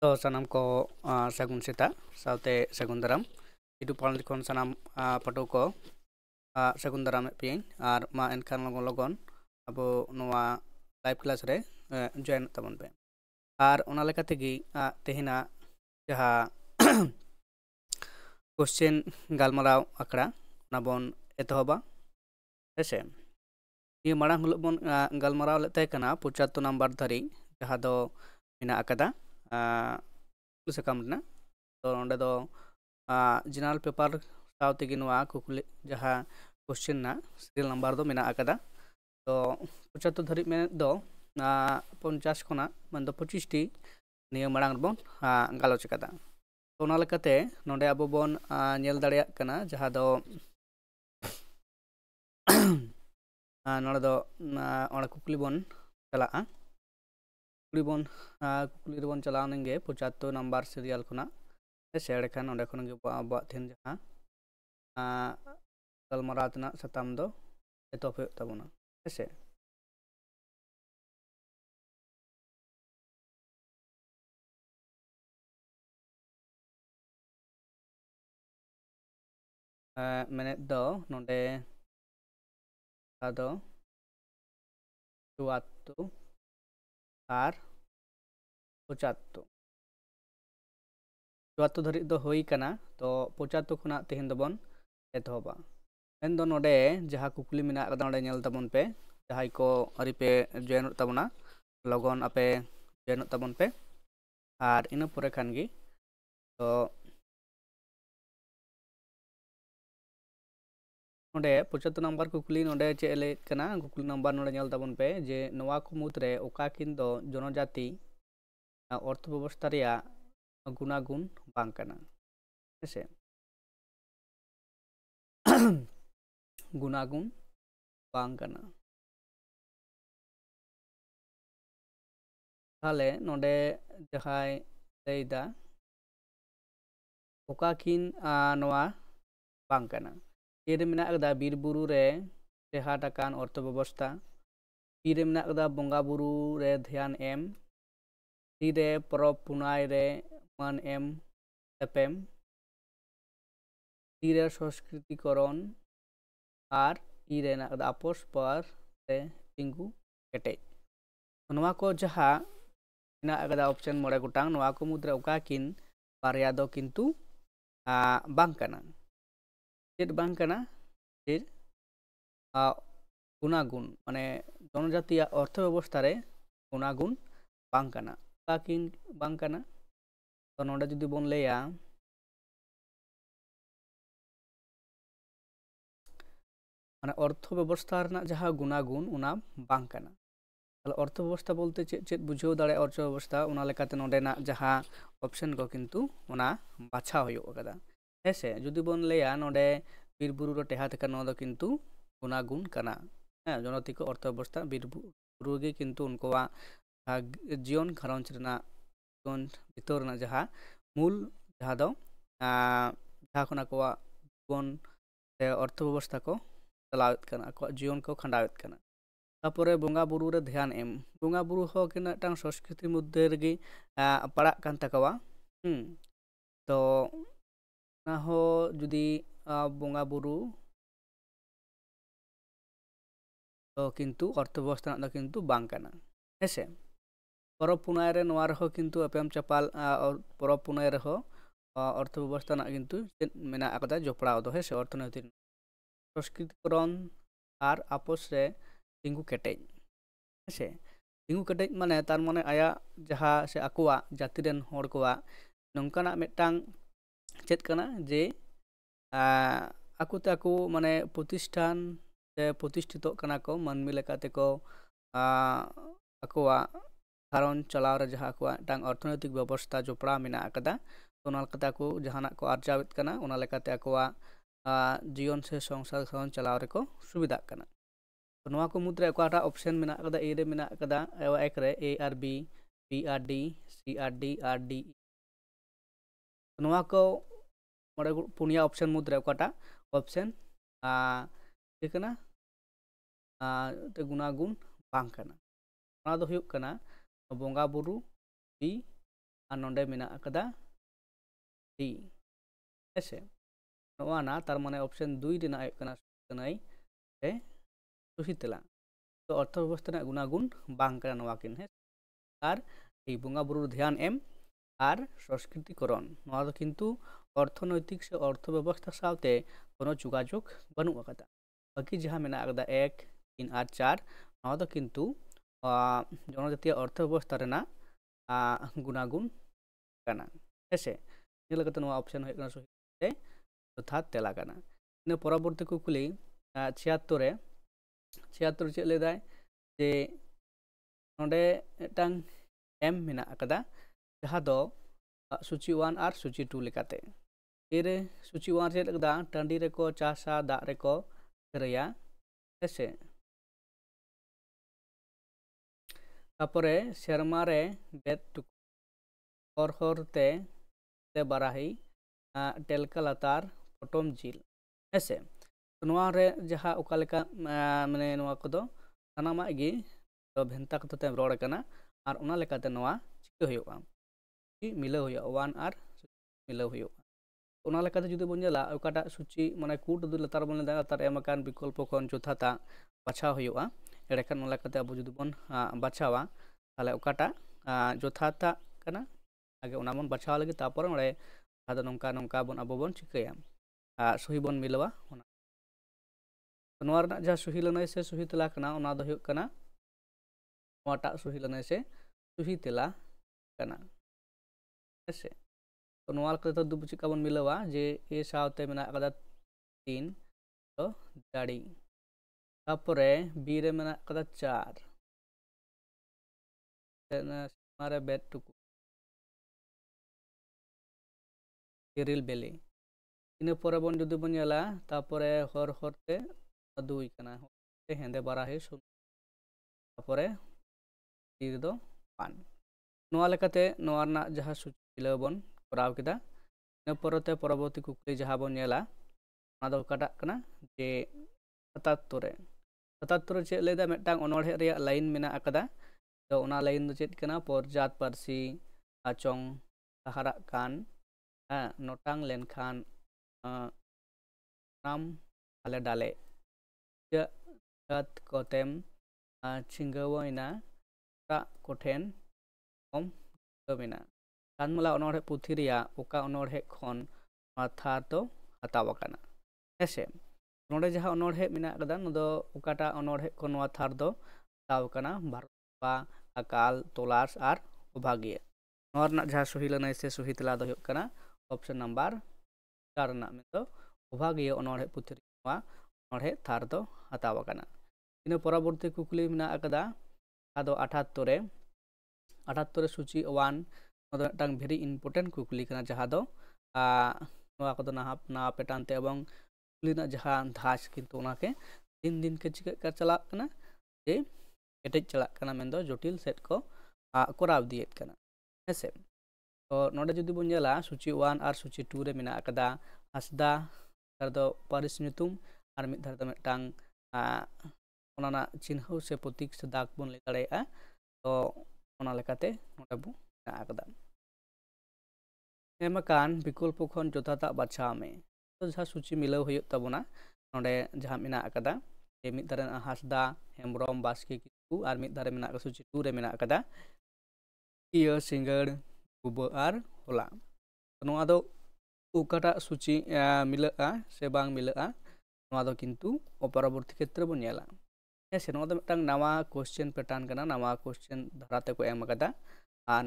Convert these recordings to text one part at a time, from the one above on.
तो sanam ko sagun seta saute sagun daram itu palan kon sanam pato ko sagun daram pin ar ma enkan logon logon abo noa live class re join tabon pe ar ona leka tegi tehina jaha question galmarao akra nabon etohoba ese ini marang huluk bon galmarao lete kana 75 number dhari jaha do ina akada sekam na तो नोंडे दो general paper साउते गी नोआ कुकुली जहाँ question ना serial number दो मेना आकदा तो 75 धरी में दो 50 खना मन दो 25 टी नियम मांग बोन गालोच कदा तो ना लेकाते नोंडे अबो बोन नेल दाड़िया कना जहाँ दो नोंडे दो ओना कुकुली बोन चला कुकुली बोन चला नेंगे 75 नंबर सीरियल खना शेयर खान ओंडे खन अब थेन जहाँ गलमारातना सताम दो एतोप तबना हेसे मैंने दो नोंडे आदो चुवात्तु आर 75 चुवात्तु धरी दो होई कना तो 75 खुना तेहन दबन एतोबा एन दो नोडे जहाँ कुकुली मिना कदा नोडे नेल तबन पे जहाँ को अरी पे जॉइन तबना लगन आपे जॉइन तबन पे आर इन पुरे खान गी तो नोडे 75 नंबर कुकुली नोडे चेले कना कुकुली नंबर नोडे नेल तबन पे जे नोवा को मुद्रे ओका किन दो जनजाति अर्थ व्यवस्था रिया गुनागुन बांग कना हेसे गुनागुन बांग कना ताले नोडे जहाय लेदा ओका किन नोआ बांग कना ire mena ada bir buru re sehat akan orto व्यवस्था ire mena ada bonga buru re dhyan em ire prop punai re man em epem ire সংস্কৃতিকরণ আর ire na ada apos par re tinggu kete नोआ को जहा ina ada option more gotang नोआ को मुद्रा oka kin barya do kintu bang kana चेत बांग कना फिर गुनागुन माने जनजाति अर्थ व्यवस्था रे गुनागुन बांग कना काकिन बांग कना तो नोडे जुदी बोन लेया माने अर्थ व्यवस्था रना जहाँ गुनागुन उना बांग कना अर्थ व्यवस्था बोलते चेत बुझाव दाड़े अर्थ व्यवस्था उना लेकाते नोडेना जहाँ ऑप्शन को किंतु उना बाछा होयो कदा हेसे जुदी बोन लेया नोडे बीर बुरु रो टेहा तक नो दो किंतु गुनागुन कना जनजाति को अर्थ व्यवस्था बीर बुरु गे किंतु उनको जीवन घरंज रना जीवन भितर ना जहाँ मूल जहाँ दो जहाँ खना को जीवन अर्थ व्यवस्था को चलावत कना को जीवन को खंडावत कना तापरे बोंगा बुरु रे ध्यान एम बोंगा बुरु हो किना टांग संस्कृति मध्य रेगी पड़ा कान तकवा तो ना हो जुदी बोंगा बुरु तो किंतु अर्थ व्यवस्था ना किंतु बांग कना हेसे परब पुनाय रे नोआ रहो किंतु अपेम चपाल परब पुनाय रहो अर्थ व्यवस्था ना किंतु मेना आकदा जोपड़ाव दो हेसे अर्थनैतिक संस्कृतिकरण आर आपस रे tinggu ketej हेसे tinggu ketej माने तार माने आया जहाँ से आकुआ जाति रेन हर कोआ नोंकाना मेटांग चेत कना जे आकुते आकु माने प्रतिष्ठान से प्रतिष्ठित कना को मानमी लेकाते को आकुआ घरन चलाव रे जहाँ आकुआ टांग अर्थनैतिक व्यवस्था जोपड़ा मेना आकदा तो ओना लेकाते आकु जहानाक को आर्जावित कना ओना लेकाते आकुआ जीवन से संसार घरन चलाव रे को सुविधा कना तो नोआ को मुद्रे अकाटा ऑप्शन मेना कदा ए रे मेना कदा एक रे A are B B or D C or D नोआ को मोड़े पुनिया ऑप्शन मुद्रे अकाटा ऑप्शन केकना ते गुनागुन बांग कना ओना दो हुयुग कना बोंगा बुरु बी ᱟᱨ ᱱᱚᱰᱮ ᱢᱮᱱᱟᱜ ᱟᱠᱟᱫᱟ ᱰᱤ ᱦᱮᱸᱥᱮ ᱱᱚᱣᱟ ᱱᱟ ᱛᱟᱨ ᱢᱟᱱᱮ ᱚᱯᱥᱮᱱ 2 ᱨᱮᱱᱟᱜ ᱦᱩᱭᱩᱜ ᱠᱟᱱᱟ ᱠᱟᱱᱟᱭ ᱥᱮ ᱥᱩᱦᱤ ᱛᱮᱞᱟ तो अर्थ व्यवस्था रहा गुनागुण बांग करा नवा किन है और ये बंगा बुरु ध्यान एम और संस्कृतिकरण नवा दो किंतु अर्थनैतिक से अर्थ व्यवस्था साथे कोनो जोगाजोग बनू अकदा बाकी जहां मेना अकदा 1 3 और 4 नवा दो किंतु जनजातीय अर्थ व्यवस्था रेना गुनागुण कना हेसे ᱧᱮᱞ ᱠᱟᱛᱮ ᱱᱚᱣᱟ ᱚᱯᱥᱮᱱ ᱦᱩᱭᱩᱜ ᱠᱟᱱᱟ ᱥᱚᱦᱤ ᱛᱮ ᱡᱚᱛᱷᱟᱛ ᱛᱮᱞᱟ ᱠᱟᱱᱟ ᱤᱱᱟᱹ ᱯᱚᱨᱚᱵᱚᱨᱛᱤ ᱠᱩᱠᱞᱤ 76 ᱨᱮ 76 ᱪᱮᱫ ᱞᱟᱹᱭᱫᱟᱭ ᱡᱮ ᱱᱚᱰᱮ ᱢᱤᱫᱴᱟᱝ एम मेना अकदा जहाँ दो सूची 1 और सूची 2 लेकाते एरे सूची 1 रे लगदा टांडी रेको चासा दा रेको रया ऐसे तापरे शर्मा रे बेट और होरते ते बाराही टेलका लतार पटम जिल ऐसे तो नोआ रे जहाँ ओकालेका माने नोआ कोदो सानामा गी तो भेंता कतो ते रोड कना और उना लेकाते नोआ चिका हुयुआ मिलाव हुयुआ 1 और मिलाव हुयुआ उना लेकाते जुदि बोन नेला ओकाटा सूची माने कूट दु लतार बोन लेदा लतार एमकान विकल्प कोन जोथाता बाछा हुयुआ एडेखान उना लेकाते अब जुदि बोन बाछावा ताले ओकाटा जोथाता कना आगे उना बोन बाछावा लगे तापर ओडे आदा नोंका नोंका बोन अब बोन चिकाया सही बोन मिलावा उना नोआ रना जहा सही लनाय से सही तेला कना उना दो हुयुक कना नोआटा सही लनाय से सही तेला कना ऐसे तो नोआ लेकाते तो दु चिका बोन मिलावा जे ए सावते मेना अकदा 3 तो दाड़ी तापरे बी रे मेना अकदा 4 तेना मारे बेट टुकु किरिल बेली इन परे बोन जुदि बोन नेला तापरे हर हरते 2 कना ते हेंदे बाराहे सुन तापरे तीर दो 1 नोआ लेकाते नोआ रना जहा सूची मिलाव बोन कराव केदा इन परते परवर्ती कुकली जहा बोन नेला ना दो काटा कना जे 77 रे 77 चे लेदा मेटांग अनोढ़े रे लाइन मेना अकदा तो उना लाइन दो चेत कना परजात पारसी आचोंग सहारा कान नोटांग लेनखान नाम आले डाले जत कोतेम चिंगवइना ता कोठेन कम गमिना कानमला अनोढ़े पुथी रिया ओका अनोढ़े खन माथा तो हताव कना हेसे नोडे जहा अनोढ़े मेना कदा नदो ओकाटा अनोढ़े को नोआ थार दो हताव कना भारतबा अकाल तलाश और अभागिय नोआ रना जहा सही लनाय से सही तेला दो हुयुक कना ऑप्शन नंबर 4 रना में तो अभागिय अनोढ़े पुथी रिया अनोढ़े थार दो हताव कना इन परवर्ती कुकली मेना अकदा आदो 78 रे सूची 1 नदो टांग भेरी इम्पोर्टेंट कुकली कना जहा दो नोआ को ना पेटानते एवं कुकलीना जहा धास किंतु उनाके दिन दिन के चिका कर चला कना जे एटेज चला कना मेंदो जटिल सेट को कोराव दिएत कना हेसे तो नोडे जुदी बोन नेला सूची 1 और सूची 2 रे मेना अकदा हसदा तार दो पारिस ᱧᱩᱛᱩᱢ और मिद धार दो मेटांग ओनाना चिन्ह से प्रतीक से दाग बोन ले दाड़ेया तो ओना लेकाते नोडे बो मेना अकदा एमकान विकल्प खन जोथाता बाछा में तो जहा सूची मिलाव हुयुक ताबोना नोडे जहा मेना अकदा ए मिद धारे हसदा हेमब्रम बास्के किसकु और मिद धारे मेना सूची 2 रे मेना अकदा इया सिंगड़ गुबो और होला नोआ दो ओकाटा सूची मिलाआ से बांग मिलाआ नोआ दो किंतु परवर्ती क्षेत्र बो नेला हेसे नोआ दो मिदटांग नवा क्वेश्चन पैटर्न कना नवा क्वेश्चन धाराते को एम अकदा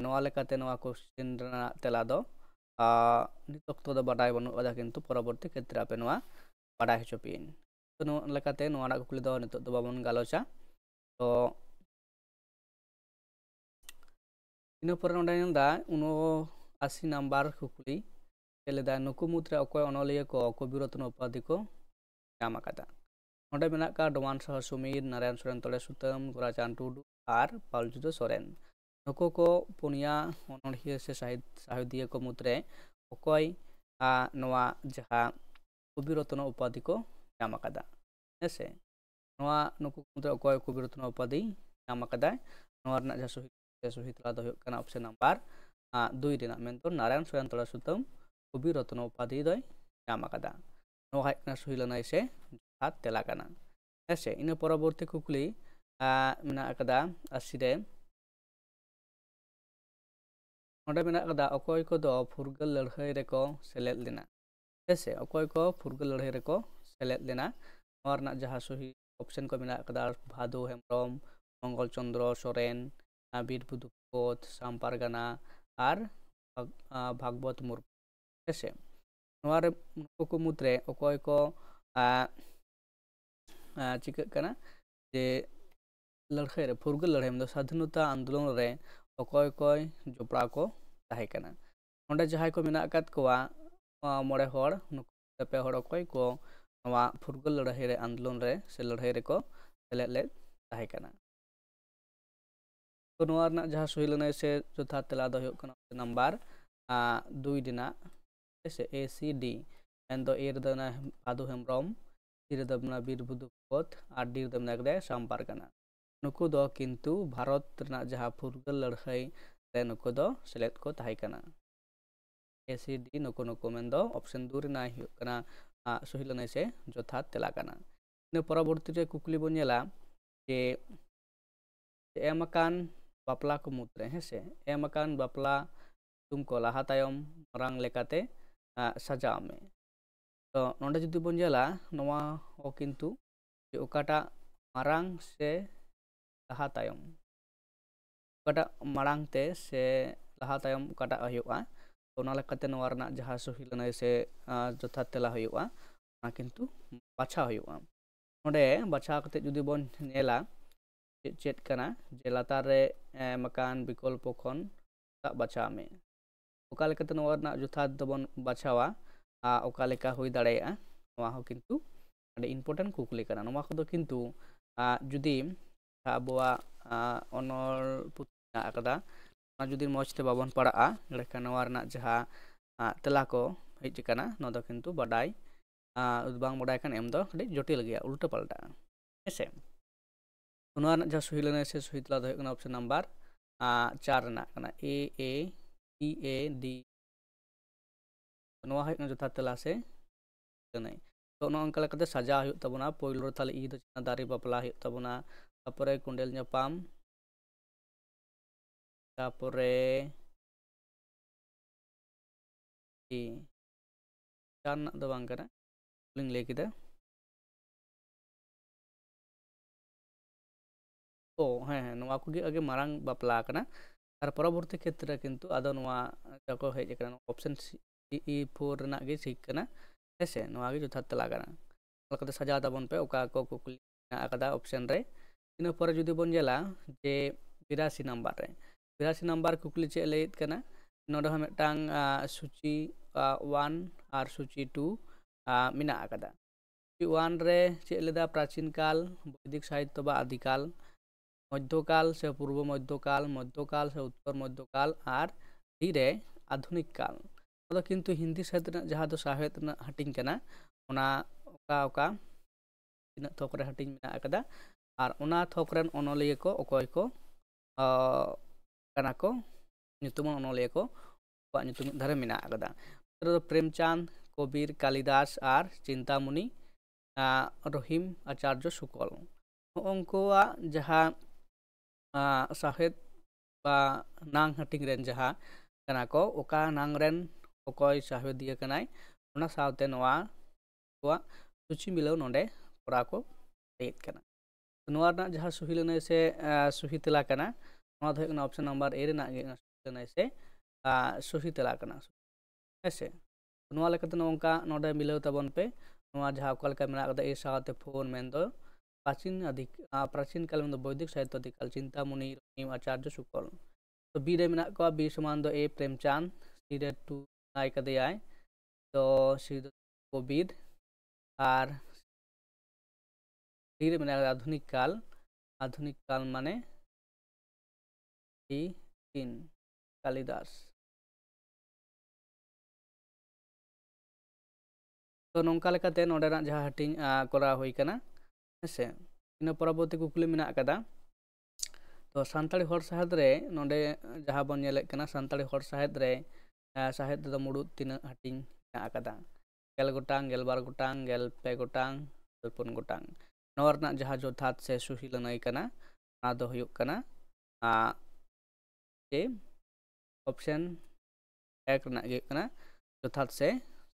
नोआ लेकाते नोआ क्वेश्चन रना तेला दो नित अक्तो दो बाडाय बनु अदा किंतु परवर्ती क्षेत्र आपे नोआ बाडाय हचोपिन तो नोआ लेकाते नोआ ना कुकली दो नित दो बाबन गालोचा तो इन पर नोडे नेलदा 79 नंबर कुकली चलेदा नुकु मुद्रे अकोय अनलिया को कविरत्न उपाधि को नाम अकदा नोडे मेना का डोमान सह सुमीर नारायण सोरेन तोड़े सुतम गोराचान टुडू और पालजुदो सोरेन नुकु को पुनिया अनोढ़िया से साहित्य को मुद्रे अकोय नोआ जहा कविरत्न उपाधि को नाम अकदा हेसे नोआ नुकु मुद्रे अकोय कविरत्न उपाधि नाम अकदा नोआ रना जहा सही तेला दो हुयुक कना ऑप्शन नंबर দুই ᱨᱮᱱᱟᱜ ᱢᱮᱱᱫᱚ ᱱᱟᱨᱟᱭᱚᱱ ᱥᱚᱭᱚᱱ ᱛᱚᱲᱟ ᱥᱩᱛᱟᱹᱢ ᱠᱚᱵᱤ ᱨᱚᱛᱱᱚ ᱩᱯᱟᱫᱷᱤ ᱫᱚᱭ ᱧᱟᱢ ᱟᱠᱟᱫᱟ ᱱᱚᱣᱟ ᱦᱩᱭᱩᱜ ᱠᱟᱱᱟ ᱥᱚᱦᱤ ᱞᱟᱹᱱᱟᱹᱭ ᱥᱮ ᱡᱚᱛᱷᱟᱛ ᱛᱮᱞᱟ ᱠᱟᱱᱟ ᱦᱮᱸᱥᱮ ᱤᱱᱟᱹ ᱯᱚᱨᱚᱵᱚᱨᱛᱤ ᱠᱩᱠᱞᱤ ᱢᱮᱱᱟᱜ ᱟᱠᱟᱫᱟ 80 ᱨᱮ ᱚᱸᱰᱮ ᱢᱮᱱᱟᱜ ᱟᱠᱟᱫᱟ ᱚᱠᱚᱭ ᱠᱚᱫᱚ ᱯᱷᱩᱨᱜᱟᱹᱞ ᱞᱟᱹᱲᱦᱟᱹᱭ ᱨᱮᱠᱚ ᱥᱮᱞᱮᱫ ᱞᱮᱱᱟ ᱦᱮᱸᱥᱮ ᱚᱠᱚᱭ ᱠᱚ ᱯᱷᱩᱨᱜᱟᱹᱞ ᱞᱟᱹᱲᱦᱟᱹᱭ ᱨᱮᱠᱚ ᱥᱮᱞᱮᱫ ᱞᱮᱱᱟ ᱱᱚᱣᱟ ᱨᱮᱱᱟᱜ ᱡᱟᱦᱟᱸ ᱥᱚᱦᱤ ᱚᱯᱥᱮᱱ ᱠᱚ ᱢᱮᱱᱟᱜ ᱟᱠᱟᱫᱟ ᱵᱷᱟᱫᱩ ᱦᱮᱢᱵᱨᱚᱢ ᱢᱚᱝᱜᱚᱞ ᱪᱚᱱᱫᱨᱚ ᱥᱚᱨᱮᱱ ᱵᱤᱨ ᱵᱩᱫᱷᱩ ᱯᱚᱛ ᱥᱟᱢ ᱯᱟᱨᱜᱟᱱᱟ ᱟᱨ ᱵᱷᱟᱜᱵᱚᱛ ᱢᱩᱨᱢᱩ ᱦᱮᱸᱥᱮ ᱱᱚᱣᱟ ᱨᱮ ᱱᱩᱠᱩ ᱠᱚ ᱢᱩᱫᱽᱨᱮ ᱚᱠᱚᱭ ᱠᱚ ᱪᱤᱠᱟᱹᱜ ᱠᱟᱱᱟ ᱡᱮ ᱞᱟᱹᱲᱦᱟᱹᱭ ᱨᱮ ᱯᱷᱩᱨᱜᱟᱹᱞ ᱞᱟᱹᱲᱦᱟᱹᱭ ᱢᱮᱱᱫᱚ ᱥᱟᱫᱷᱤᱱᱚᱛᱟ ᱟᱱᱫᱳᱞᱚᱱ ᱨᱮ ᱚᱠᱚᱭ ᱠᱚᱭ ᱡᱚᱯᱲᱟᱣ ᱠᱚ ᱛᱟᱦᱮᱸ ᱠᱟᱱᱟ ᱚᱸᱰᱮ ᱡᱟᱦᱟᱸᱭ ᱠᱚ ᱢᱮᱱᱟᱜ ᱟᱠᱟᱫ ᱠᱚᱣᱟ 9 ᱦᱚᱲ ᱱᱩᱠᱩ 2 ᱦᱚᱲ ᱚᱠᱚᱭ ᱠᱚ ᱱᱚᱣᱟ ᱯᱷᱩᱨᱜᱟᱹᱞ ᱞᱟᱹᱲᱦᱟᱹᱭ ᱨᱮ ᱟᱱᱫᱳᱞᱚᱱ ᱨᱮ ᱥᱮ ᱞᱟᱹᱲᱦᱟᱹᱭ ᱨᱮᱠᱚ ᱥᱮᱞᱮᱫ ᱞᱮᱫ ᱛᱟᱦᱮᱸ ᱠᱟᱱᱟ ᱛᱚ ᱱᱚᱣᱟ ᱨᱮᱱᱟᱜ ᱡᱟᱦᱟᱸ ᱥᱚᱦᱤ ᱞᱟᱹᱱᱟᱹᱭ ᱥᱮ ᱡᱚᱛᱷᱟᱛ ᱛᱮᱞᱟ ᱫᱚ ᱦᱩᱭᱩᱜ ᱠᱟᱱᱟ ᱱᱟᱢᱵᱟᱨ 2 ᱨᱮᱱᱟᱜ ᱥᱮ ACD ᱢᱮᱱᱫᱚ A ᱨᱮᱫᱚ ᱵᱷᱟᱫᱩ ᱦᱮᱢᱵᱨᱚᱢ C ᱨᱮᱫᱚ ᱵᱤᱨ ᱵᱩᱫᱷᱩ ᱯᱚᱛ ᱟᱨ D ᱨᱮᱫᱚ ᱢᱮᱱᱟᱜ ᱠᱟᱫᱟ ᱥᱟᱢ ᱯᱟᱨᱜᱟᱱᱟ ᱱᱩᱠᱩ ᱫᱚ ᱠᱤᱱᱛᱩ ᱵᱷᱟᱨᱚᱛ ᱨᱮᱱᱟᱜ ᱡᱟᱦᱟᱸ ᱯᱷᱩᱨᱜᱟᱹᱞ ᱞᱟᱹᱲᱦᱟᱹᱭ ᱨᱮ ᱱᱩᱠᱩ ᱫᱚ ᱥᱮᱞᱮᱫ ᱠᱚ ᱛᱟᱦᱮᱸ ᱠᱟᱱᱟ ACD ᱱᱩᱠᱩ ᱢᱮᱱᱫᱚ ᱚᱯᱥᱮᱱ 2 ᱨᱮᱱᱟᱜ ᱦᱩᱭᱩᱜ ᱠᱟᱱᱟ ᱥᱚᱦᱤ ᱞᱟᱹᱱᱟᱹᱭ ᱥᱮ ᱡᱚᱛᱷᱟᱛ ᱛᱮᱞᱟ ᱠᱟᱱᱟ ᱤᱱᱟᱹ ᱯᱚᱨᱚᱵᱚᱨᱛᱤ ᱨᱮ ᱠᱩᱠᱞᱤ ᱵᱚᱱ ᱧᱮᱞᱟ ᱡᱮ ᱮᱢ ᱟᱠᱟᱱ ᱵᱟᱯᱞᱟ ᱠᱚ ᱢᱩᱫᱽᱨᱮ ᱦᱮᱸᱥᱮ ᱮᱢ ᱟᱠᱟᱱ ᱵᱟᱯᱞᱟ ᱧᱩᱛᱩᱢ ᱠᱚ ᱞᱟᱦᱟ ᱛᱟᱭᱚᱢ ᱢᱟᱨᱟᱝ ᱞᱮᱠᱟᱛᱮ ᱥᱟᱡᱟᱣ ᱢᱮ ᱛᱚ ᱱᱚᱰᱮ ᱡᱩᱫᱤ ᱵᱚᱱ ᱧᱮᱞᱟ ᱱᱚᱣᱟ ᱦᱚᱸ ᱠᱤᱱᱛᱩ ᱚᱠᱟᱴᱟᱜ ᱢᱟᱨᱟᱝ ᱥᱮ ᱞᱟᱦᱟ ᱛᱟᱭᱚᱢ ᱚᱠᱟᱴᱟᱜ ᱢᱟᱲᱟᱝ ᱛᱮ ᱥᱮ ᱞᱟᱦᱟ ᱛᱟᱭᱚᱢ ᱚᱠᱟᱴᱟᱜ ᱦᱩᱭᱩᱜᱼᱟ ᱚᱱᱟ ᱞᱮᱠᱟᱛᱮ ᱱᱚᱣᱟ ᱨᱮᱱᱟᱜ ᱡᱟᱦᱟᱸ ᱥᱚᱦᱤ ᱞᱟᱹᱱᱟᱹᱭ ᱥᱮ ᱡᱚᱛᱷᱟᱛ ᱛᱮᱞᱟ ᱦᱩᱭᱩᱜᱼᱟ ᱚᱱᱟ ᱠᱤᱱᱛᱩ ᱵᱟᱪᱷᱟᱣ ᱦᱩᱭᱩᱜᱼᱟ ᱚᱸᱰᱮ ᱵᱟᱪᱷᱟᱣ ᱠᱟᱛᱮ ᱡᱩᱫᱤ ᱵᱚᱱ ᱧᱮᱞᱟ ᱪᱮᱫ ᱠᱟᱱᱟ ᱡᱮ ᱞᱟᱛᱟᱨ ᱨᱮ ᱮᱢ ᱟᱠᱟᱱ ᱵᱤᱠᱚᱞᱯᱚ ᱠᱷᱚᱱ ᱵᱟᱪᱷᱟᱣ ᱢᱮ ᱚᱠᱟ ᱞᱮᱠᱟᱛᱮ ᱱᱚᱣᱟ ᱨᱮᱱᱟᱜ ᱡᱚᱛᱷᱟᱛ ᱫᱚᱵᱚᱱ ᱵᱟᱪᱷᱟᱣᱟ ᱚᱠᱟ ᱞᱮᱠᱟ ᱦᱩᱭ ᱫᱟᱲᱮᱭᱟᱜᱼᱟ ᱱᱚᱣᱟ ᱦᱚᱸ ᱠᱤᱱᱛᱩ ᱟᱹᱰᱤ ᱤম্ᱯᱚᱨᱴᱮᱱᱴ ᱠᱩᱠᱞᱤ ᱠᱟᱱᱟ ᱱᱚᱣᱟ ᱠᱚᱫᱚ ᱠᱤᱱᱛᱩ ᱡᱩᱫᱤ ᱟᱵᱚᱣᱟᱜ ᱚᱱᱚᱞ ᱯᱩᱛᱷᱤ ᱢᱮᱱᱟᱜ ᱟᱠᱟᱫᱟ ᱚᱱᱟ ᱡᱩᱫᱤ ᱢᱚᱡᱽ ᱛᱮ ᱵᱟᱵᱚᱱ ᱯᱟᱲᱦᱟᱜᱼᱟ ᱮᱸᱰᱮᱠᱷᱟᱱ ᱱᱚᱣᱟ ᱨᱮᱱᱟᱜ ᱡᱟᱦᱟᱸ ᱛᱮᱞᱟ ko ᱦᱮᱡ ᱟᱠᱟᱱᱟ ᱱᱚᱣᱟ ᱫᱚ ᱠᱤᱱᱛᱩ ᱵᱟᱰᱟᱭ ᱵᱟᱝ ᱵᱟᱰᱟᱭ ᱠᱷᱟᱱ ᱮᱢ ᱫᱚ ᱟᱹᱰᱤ ᱡᱚᱴᱤᱞ ᱜᱮᱭᱟ ᱩᱞᱴᱟᱹ ᱯᱟᱞᱴᱟᱜᱼᱟ ᱦᱮᱸᱥᱮ ᱱᱚᱣᱟ ᱨᱮᱱᱟᱜ ᱡᱟᱦᱟᱸ ᱥᱚᱦᱤ ᱞᱟᱹᱱᱟᱹᱭ ᱥᱮ ᱥᱚᱦᱤ ᱛᱮᱞᱟ ᱫᱚ ᱦᱩᱭᱩᱜ ᱠᱟᱱᱟ ᱚᱯᱥᱮᱱ ᱱᱟᱢᱵᱟᱨ 4 ᱨᱮᱱᱟᱜ ᱠᱟᱱᱟ AAEAD ᱱᱚᱣᱟ ᱦᱩᱭᱩᱜ ᱠᱟᱱᱟ ᱡᱚᱛᱷᱟᱛ ᱛᱮᱞᱟ ᱥᱮ ᱞᱟᱹᱱᱟᱹᱭ ᱛᱚ ᱱᱚᱝᱠᱟ ᱞᱮᱠᱟᱛᱮ ᱥᱟᱡᱟᱣ ᱦᱩᱭᱩᱜ ᱛᱟᱵᱚᱱᱟ ᱯᱳᱭᱞᱳ ᱨᱮ ᱛᱟᱦᱞᱮ ᱫᱚ ᱫᱟᱨᱮ ᱵᱟᱯᱞᱟ ᱦᱩᱭᱩᱜ ᱛᱟᱵᱚᱱᱟ ᱛᱟᱨᱯᱚᱨᱮ ᱠᱚᱸᱰᱮᱞ ᱧᱟᱯᱟᱢ ᱛᱟᱨᱯᱚᱨᱮ ᱪᱟᱨ ᱨᱮᱱᱟᱜ ᱫᱚ ᱵᱟᱝ ᱠᱟᱱᱟ ᱞᱤᱧ ᱞᱟᱹᱭ ᱠᱮᱫᱟ ᱛᱚ ᱦᱮᱸ ᱱᱚᱣᱟ ᱠᱚᱜᱮ ᱟᱜᱮ ᱢᱟᱨᱟᱝ ᱵᱟᱯᱞᱟ ᱠᱟᱱᱟ ᱟᱨ ᱯᱚᱨᱚᱵᱚᱨᱛᱤ ᱠᱷᱮᱛᱨᱮ ᱠᱤᱱᱛᱩ ᱟᱫᱚ ᱱᱚᱣᱟ ᱡᱟᱠᱚ ᱦᱮᱡ ᱟᱠᱟᱱᱟ ᱚᱯᱥᱮᱱ E4 ᱨᱮᱱᱟᱜ ᱜᱮ ᱴᱷᱤᱠ ᱠᱟᱱᱟ ᱦᱮᱸᱥᱮ ᱱᱚᱣᱟ ᱜᱮ ᱡᱚᱛᱷᱟᱛ ᱛᱮᱞᱟ ᱠᱟᱱᱟ ᱚᱱᱟ ᱠᱟᱛᱮ ᱥᱟᱡᱟᱣ ᱛᱟᱵᱚᱱ ᱯᱮ ᱚᱠᱟ ᱠᱚ ᱠᱩᱠᱞᱤ ᱢᱮᱱᱟᱜ ᱟᱠᱟᱫᱟ ᱚᱯᱥᱮᱱ ᱨᱮ ᱤᱱᱟᱹ ᱯᱚᱨᱮ ᱡᱩᱫᱤ ᱵᱚᱱ ᱧᱮᱞᱟ ᱡᱮ 82 ᱱᱟᱢᱵᱟᱨ ᱨᱮ 82 ᱱᱟᱢᱵᱟᱨ ᱠᱩᱠᱞᱤ ᱪᱮᱫ ᱞᱟᱹᱭᱮᱫ ᱠᱟᱱᱟ ᱱᱚᱰᱮ ᱦᱚᱸ ᱢᱤᱫᱴᱟᱝ ᱥᱩᱪᱤ 1 ᱟᱨ ᱥᱩᱪᱤ 2 ᱢᱮᱱᱟᱜ ᱟᱠᱟᱫᱟ ᱥᱩᱪᱤ 1 ᱨᱮ ᱪᱮᱫ ᱞᱮᱫᱟ ᱯᱨᱟᱪীᱱ ᱠᱟᱞ বৈদিক সাহিত্য বা আদিকাল মধ্যকাল সে পূর্ব মধ্যকাল মধ্যকাল সে উত্তর মধ্যকাল আর ধীরে আধুনিক কাল ᱚᱱᱟ ᱫᱚ ᱠᱤᱱᱛᱩ ᱦᱤᱱᱫᱤ ᱥᱟᱦᱤᱛ ᱨᱮᱱᱟᱜ ᱡᱟᱦᱟᱸ ᱫᱚ ᱥᱟᱶᱦᱮᱫ ᱨᱮᱱᱟᱜ ᱦᱟᱹᱴᱤᱧ ᱠᱟᱱᱟ ᱚᱱᱟ ᱚᱠᱟ ᱛᱤᱱᱟᱹᱜ ᱛᱷᱚᱠ ᱨᱮ ᱦᱟᱹᱴᱤᱧ ᱢᱮᱱᱟᱜ ᱟᱠᱟᱫᱟ ᱟᱨ ᱚᱱᱟ ᱛᱷᱚᱠ ᱨᱮᱱ ᱚᱱᱚᱞᱤᱭᱟᱹ ᱠᱚ ᱚᱠᱚᱭ ᱠᱚ ᱠᱟᱱᱟ ᱠᱚ ᱧᱩᱛᱩᱢᱟᱱ ᱚᱱᱚᱞᱤᱭᱟᱹ ᱠᱚ ᱩᱱᱠᱩᱣᱟᱜ ᱧᱩᱛᱩᱢ ᱢᱤᱫ ᱫᱷᱟᱨᱮ ᱢᱮᱱᱟᱜ ᱟᱠᱟᱫᱟ প্রেমচাঁদ কবির কালিদাস আর চিন্তামণি রহিম আচার্য শুকল উনকুয়াগ jaha ᱥᱟᱶᱦᱮᱫ ᱵᱟ ᱱᱟᱝ ᱦᱟᱹᱴᱤᱧ ᱨᱮᱱ ᱡᱟᱦᱟᱸ ᱠᱟᱱᱟ ᱠᱚ ᱚᱠᱟ ᱱᱟᱝ ᱨᱮᱱ ᱚᱠᱚᱭ ᱥᱟᱶᱦᱮᱫᱤᱭᱟᱹ ᱠᱟᱱᱟᱭ ᱚᱱᱟ ᱥᱟᱶᱛᱮ ᱱᱚᱣᱟ ᱠᱚᱣᱟᱜ ᱥᱩᱪᱤ ᱢᱤᱞᱟᱹᱣ ᱱᱚᱰᱮ ᱠᱚᱨᱟᱣ ᱠᱚ ᱞᱟᱹᱭᱮᱫ ᱠᱟᱱᱟ ᱱᱚᱣᱟ ᱨᱮᱱᱟᱜ ᱡᱟᱦᱟᱸ ᱥᱚᱦᱤ ᱞᱟᱹᱱᱟᱹᱭ ᱥᱮ ᱥᱚᱦᱤ ᱛᱮᱞᱟ ᱠᱟᱱᱟ ᱱᱚᱣᱟ ᱫᱚ ᱦᱩᱭᱩᱜ ᱠᱟᱱᱟ ᱚᱯᱥᱮᱱ ᱱᱟᱢᱵᱟᱨ A ᱨᱮᱱᱟᱜ ᱜᱮ ᱥᱚᱦᱤ ᱞᱟᱹᱱᱟᱹᱭ ᱥᱮ ᱥᱚᱦᱤ ᱛᱮᱞᱟ ᱠᱟᱱᱟ ᱦᱮᱸᱥᱮ ᱱᱚᱣᱟ ᱞᱮᱠᱟᱛᱮ ᱱᱚᱝᱠᱟ ᱱᱚᱰᱮ ᱢᱤᱞᱟᱹᱣ ᱛᱟᱵᱚᱱ ᱯᱮ ᱱᱚᱣᱟ ᱡᱟᱦᱟᱸ ᱚᱠᱟ ᱞᱮᱠᱟ ᱢᱮᱱᱟᱜ ᱟᱠᱟᱫᱟ A ᱥᱟᱶᱛᱮ 4 ᱢᱮᱱᱫᱚ प्राचीन काल में वैदिक साहित्य अधिकाल चिंतामणि रहीम आचार्य शुक्ल तो बी रे मेना को बी समान दो ए प्रेमचंद सी रे 2 नाय कदेयाय तो सी दो कबीर और डी रे मेना आधुनिक काल माने डी 3 कालिदास तो नोंका लेकाते नोडेना जहां हटिंग कोरा हुई कना हेसे इन परवर्ती कुकली मेना आकादा तो सानताड़ी हर साहेद रे नोडे जहाँ बन नेले कना सानताड़ी हर साहेद रे साहेद दो मुड़ुद तीना हटिंग आकादा गेल गोटांग गेल बार गोटांग गेल पे गोटांग गेल पुन गोटांग नोर ना जहाँ जोथात से सुही लनाई कना ना दो हुयुक कना ए ऑप्शन एक ना गे कना जोथात से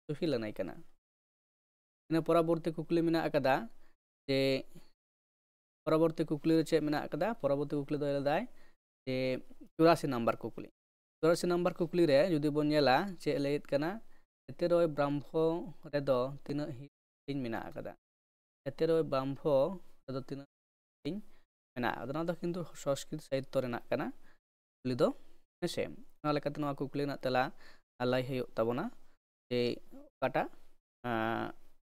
सुही लनाई कना इन परावर्ती कुकली मेना आकादा जे পরবর্তী কুকলি রে চেক মেনা আকাদা পরবর্তী কুকলি দো এলাদাই যে 84 নাম্বার কুকলি 84 নাম্বার কুকলি রে যদি বন নেলা চেক লেইত কানা এতেরয় ব্রাহ্মো রে দো তিনা হিং মেনা আকাদা এতেরয় ব্রাহ্মো রে দো তিনা হিং মেনা আদনা দো কিন্তু সংস্কৃত সাহিত্য রে না কানা কুকলি দো হেসে না লেকাতে নয়া কুকলি না তেলা আলাই হয়ুক তাবনা যে কাটা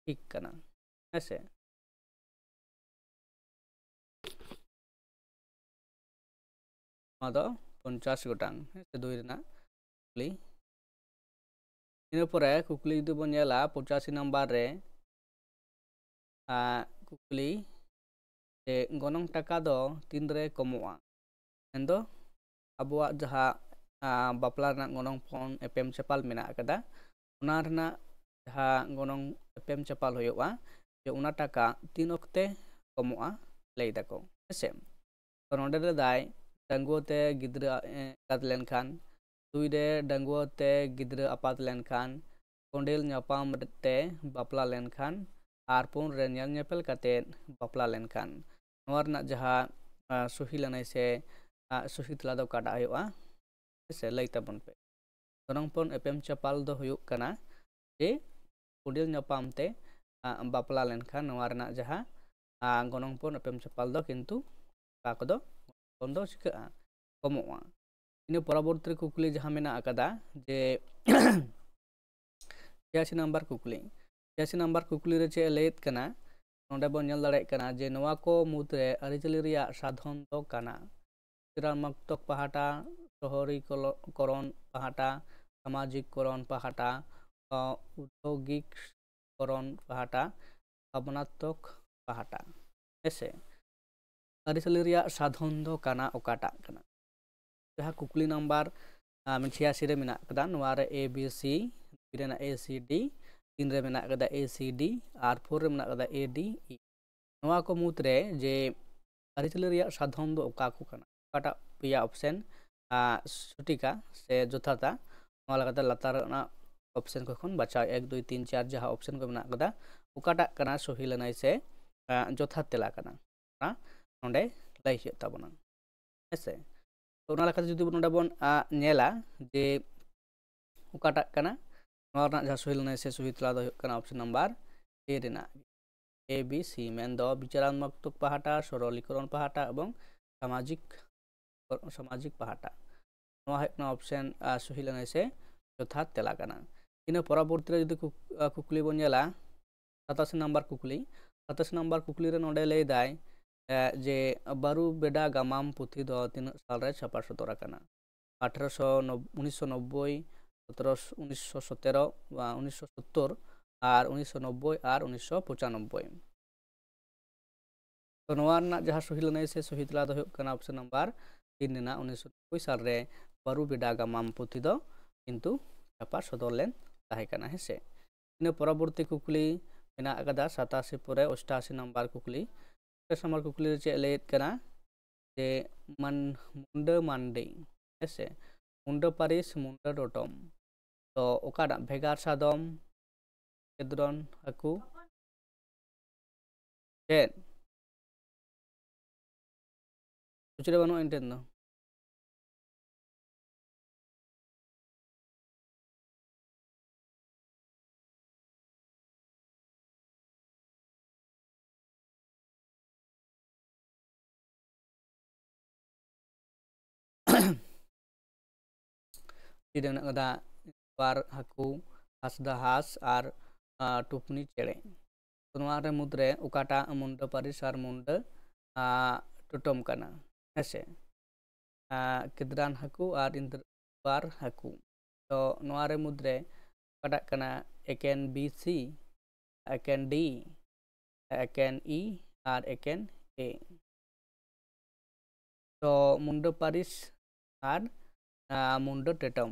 ঠিক কানা হেসে ada 50 gotang se doi rena kukli ina pore kukli itu bon nyela 85 number re kukli e gonong taka do tindre komoa endo abuak jaha bapla rena gonong pon epem cepal mena akada una rena jaha gonong epem cepal hoyoa je una taka 3 okte komoa lei dako hese to nonde re dai Dangwote gidra kat lenkan tuide dangwote gidra apat lenkan kondel nyapam te bapla lenkan arpun renyal nyepel kate bapla lenkan nuarna jaha suhilanai se suhitla do kada ayoa se laita bon pe tonong pon epem chapal do huyuk kana je kondel nyapam te bapla lenkan nuarna jaha gonong pon epem chapal do kintu kakodo kondo chika komoa ina পরবর্তী কুকলি jaha mena akada je 86 number kukli 86 number kukli re che leit kana nonde bon nyal dare kana je nowa ko mudre arijali riya sadhon do kana tiramaktok pahata শহরী করণ পাহাটা সামাজিক করণ পাহাটা উদ্যোগিক করণ পাহাটা ভাবনাত্মক পাহাটা এসে arisali riya sadhon do kana okata kana jaha kukli number 86 re mena kada noa re a b c birena a c d 3 re mena kada a c d r 4 re mena kada a d e noa ko mutre je arisali riya sadhon do oka ko kana okata pia option sutika se jothata noa lagata latar na option ko khon bacha 1 2 3 4 jaha option ko mena kada okata kana sohi lanai se jothat tela kana na nonde lai hiyuk tabona hese to ona lekate judi nonde bon nyela je okata kana noa rena jaha sohi lanai se sohi tela do hiyuk kana option number a rena a b c men do bicharatmok pahata sorolikoron pahata ebong সামাজিক পাহাটা নোয়া হয়না option sohi lanai se jothat tela kana ina পরবর্তী re judi kukli bon nyela 87 number kukli 87 number kukli re nonde lei dai যে Bahru বেডা গামাম পুঁথি দ 3 সালে ছাপা সতর আকানা 1990 1917 বা 1970 আর 1990 আর 1995 তো নোয়ার না যাহা সহি lanai se sohi tela do huyuk kana option number 3 rena 1990 সাল re বারু বেডা গামাম পুঁথি দ কিন্তু ছাপা সদর লেন তাহে kana hese ina পরবর্তী কুকলি mena akada 87 pore 88 number kukli sama kukli cek leit kana je munda mande hese munda paris munda dotom to okada bhegar sadom kedron aku chen ucire banu intendo tidak nak kata par haku hasda has ar tupni cere tunuare mudre ukata munda paris ar munda tutom kana hese kedran haku ar inter haku to nuare mudre ukata kana eken bc eken d eken e ar eken a तो मुंडो Paris और मुंडो टेटम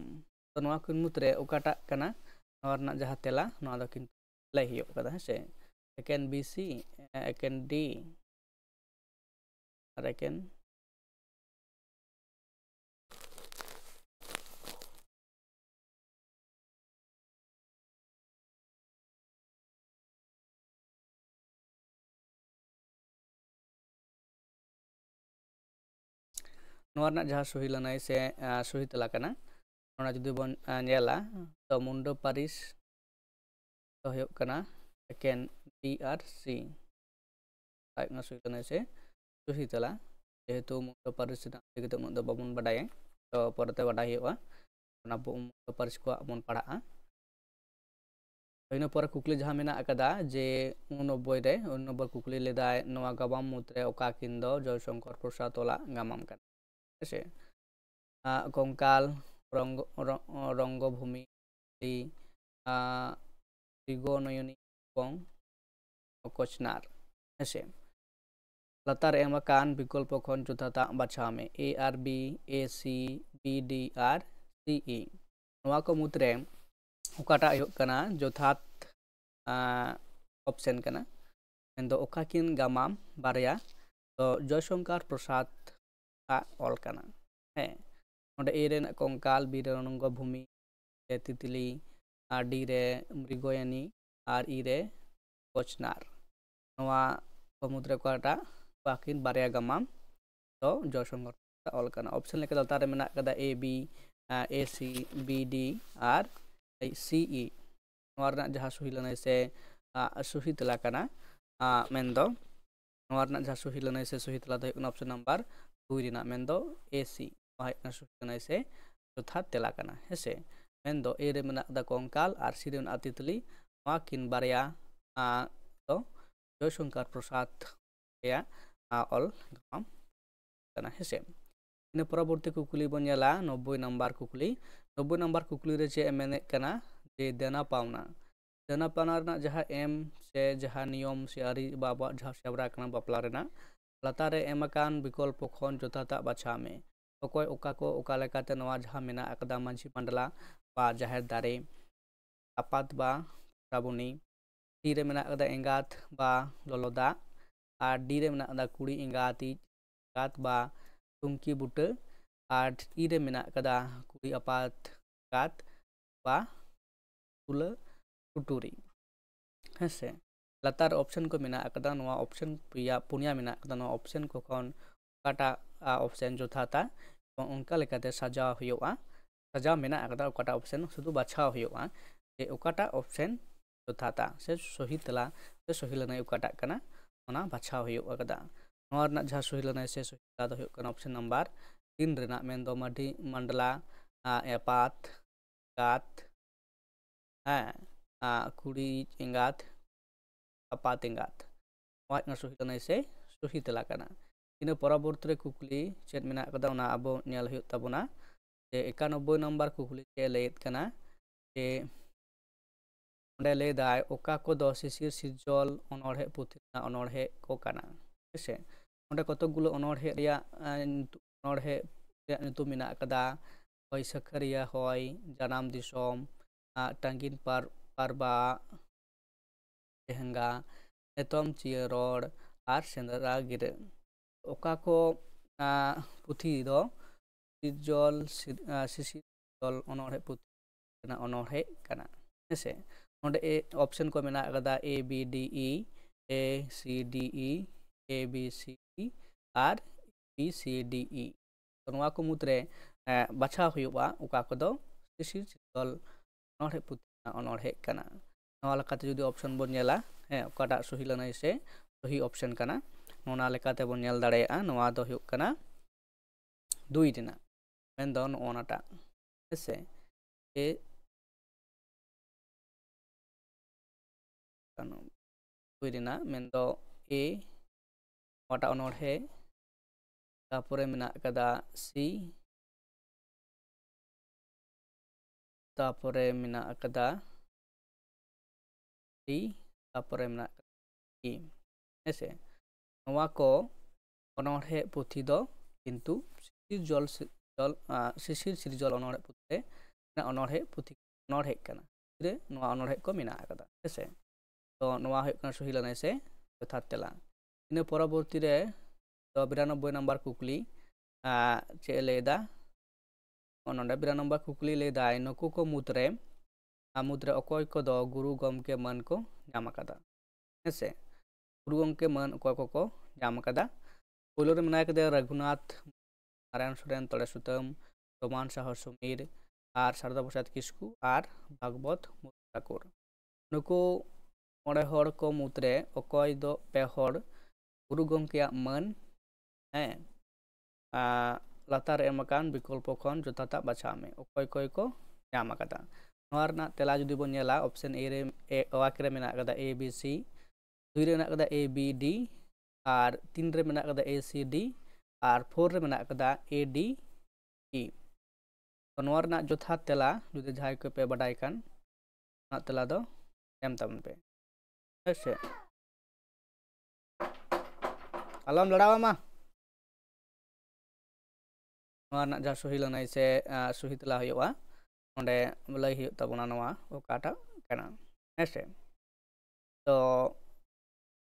तो नवा किन मुद्रे उकाटा कना नवा रना जहाँ तेला नवा दो किन लय हियो कदा है से एकेन बीसी एकेन डी और एकेन नवा रना जहाँ सही लनाय से सही तेला कना नवा जुदी बन नेला तो मुंडो पारिस तो हियो कना एकेन डी आर सी आय ना सही लनाय से सही तेला जेहेतु मुंडो पारिस ना दिगते उन दो बाबुन बडाय तो परते बडाय हियोआ ना मुंडो पारिस को बन पढ़ा इन पर कुकली जहाँ मेना अकदा जे 89 कुकली लेदाय नवा गबाम मुद्रे ओका किन दो जयशंकर प्रसाद ओला गामाम कन से कंकाल रंगभूमि त्रिगोनयनी कोचनार हेसे लतार एमकान विकल्प खन जुथाता बाछा में A are B A C B D R C E नवा को मुद्रे ओकाटा कना जोथात ऑप्शन कना एंदो ओकाकिन गामाम बारया तो जयशंकर प्रसाद ऑल कना है ओंडे ए रे कंकाल बी रे रंगभूमि तितली आर डी रे मृगयानी आर ई रे कोचनार नवा समुद्र कोटा बाकिन बारया गामाम तो जयशंकर ऑल कना ऑप्शन लेके दलतारे मेना कदा A B A C B D R C E नवा रना जहाँ सही लनाय से सही तेला कना मेंदो नवा रना जहाँ सही लनाय से सही तेला दो ऑप्शन नंबर 2 रिना मेंदो ए सी ना सही लनाय से चौथा तेला कना हेसे मेंदो ए रे मेना दा कंकाल आर सी रे मेना तितली नवा किन बारया तो जयशंकर प्रसाद या ऑल गामाम कना हेसे इन परवर्ती कुकली बन नेला 90 नंबर कुकली रे चे मेने कना जे देना पावना रना जहाँ एम से जहाँ नियम से आरी बाबा जहाँ सेवरा कना बापला रेना लतारे एमकान विकल्प खन जोथाता बाछा में अकोय ओका को ओका लेकाते नवा जहाँ मेना अकदा मांझी मंडला बा जाहेर दारे आपात बा राबुनी टी रे मेना अकदा एंगात बा ललोदा और डी रे मेना अकदा कुड़ी एंगाती गात बा टुंकी बुटे और ई रे मेना अकदा कुड़ी आपात गात बा तुला टुटुरी हेसे लतार ऑप्शन को मेना अकदा नवा ऑप्शन पुनिया मेना अकदा नवा ऑप्शन को खन काटा ऑप्शन जो था उनका लेकाते सजा हुआ सजा मेना अकदा ओकाटा ऑप्शन शुद्ध बाछा हुआ जे ओकाटा ऑप्शन जो था से सही तला से सही लनाय ओकाटा कना ओना बाछा हुआ अकदा नवा रना जहाँ सही लनाय से सही तला दो हुआ ऑप्शन नंबर 3 रेना मेन दो मडी मंडला एपात गात कुड़ी एंगात आपात एंगात वाज ना सही लनाय से सही तला कना इन परवर्ती रे कुकली चेत मेना कदा ओना अबो नेल हुयो ताबोना जे 91 नंबर कुकली के लेत कना जे ओंडे ले दाय ओका को दो शिशिर सिरजल अनोढ़े पुथिना अनोढ़े को कना हेसे ओंडे कतगुलो अनोढ़े रिया अनोढ़े ᱧᱩᱛᱩᱢ मेना कदा होय सखरिया होय जानाम दिसोम टांगिन पारबा तेहंगा एतम चियरोड़ आर सेंदरा गिरे ओका को पुथी दो सिरजल शिशिर अनोढ़े पुथी अनोढ़े कना हेसे ओंडे ए ऑप्शन को मेना कदा A B D E A C D E A B C or B C D E तो नवा को मुद्रे बाछा हुआ ओका को दो शिशिर चितल अनोढ़े पुथी अनोढ़े कना नवा लेकाते जुदी ऑप्शन बन नेला हे ओकाटा सही लनाय से सही ऑप्शन कना नोना लेकाते बन नेल दाड़ेया नवा दो हुयो कना 2 रिना मेन दो नोनाटा हेसे ए कनो 2 रिना मेन दो ए ओटा अनोढ़े तापरे मेना कदा सी तापरे मेना कदा डी तापरे मेना ई हेसे नवा को अनोढ़े पुथी दो किंतु शिशिर सिरजल अनोढ़े पुथी अनोढ़े पुथी अनोढ़े कना रे नोआ अनोढ़े को मेना आकदा हेसे तो नोआ हुयुग कना सही लनाय से यथार्थ तेला इन परवर्ती रे तो 92 नंबर कुकली चे लेदा नोंडे 92 नंबर कुकली लेदा नुकु को मुद्रे अकोय को दो गुरु गमके मन को नाम आकदा हेसे गुरु गमके मन अकोय को नाम आकदा पुलो रे मेना कदे रघुनाथ नारायण सोरेन तोड़े सुतम रोमान शाह समीर और शारदा प्रसाद किस्कू और भागवत ठाकुर नुकु मोड़े हर को मुद्रे अकोय दो पे हर गुरु गमके मन है लातार एमकान विकल्प खन जोताता बाछा में अकोय कोय को नाम आकदा नोआ रना तेला जुदी बन नेला ऑप्शन ए रे वाक्य रे मेना कदा ए बी सी 2 रे मेना कदा ए बी डी और 3 रे मेना कदा ए सी डी और 4 रे मेना कदा ए डी ई तो नोआ रना जोथा तेला जुदी जहाय को पे बडाय कान ना तेला दो एम तबन पे हेसे अलम लड़ावा मा नोआ रना जहा सही लनाय से सही तेला हुयुआ ओंडे लय हुयुग ताबोना नोआ ओकाटा काना हेसे तो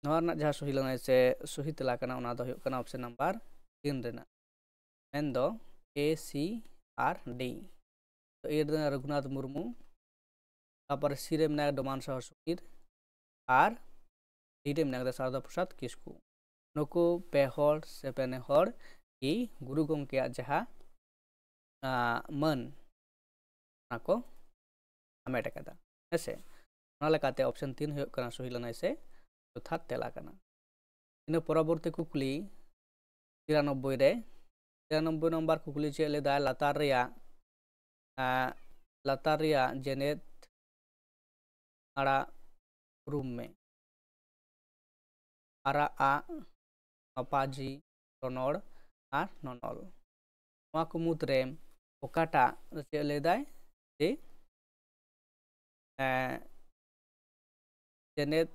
नोआ रना जहा सही लनाय से सही तेला काना ओना दो हुयुग काना ऑप्शन नंबर 3 रेना मेन दो ए सी आर डी तो ए रे रघुनाथ मुर्मू तापर सी रे मेना डोमान शाह समीर और डी रे मेना शारदा प्रसाद किस्कू नुकु पे हर से पेने हर ई गुरु गमके जहा मन को हमेट कदा हेसे ओना लेकाते ऑप्शन 3 हुयुग काना सही लनाय से यथार्थ तेला काना इन परवर्ती कुकली 93 रे 93 नंबर कुकली चे लेदा लातार रिया जेनेत आड़ा रूम में आरा आ अपाजी रनोड़ और ननल नोआ को मुद्रे ओकाटा चे लेदाय जे जेनेत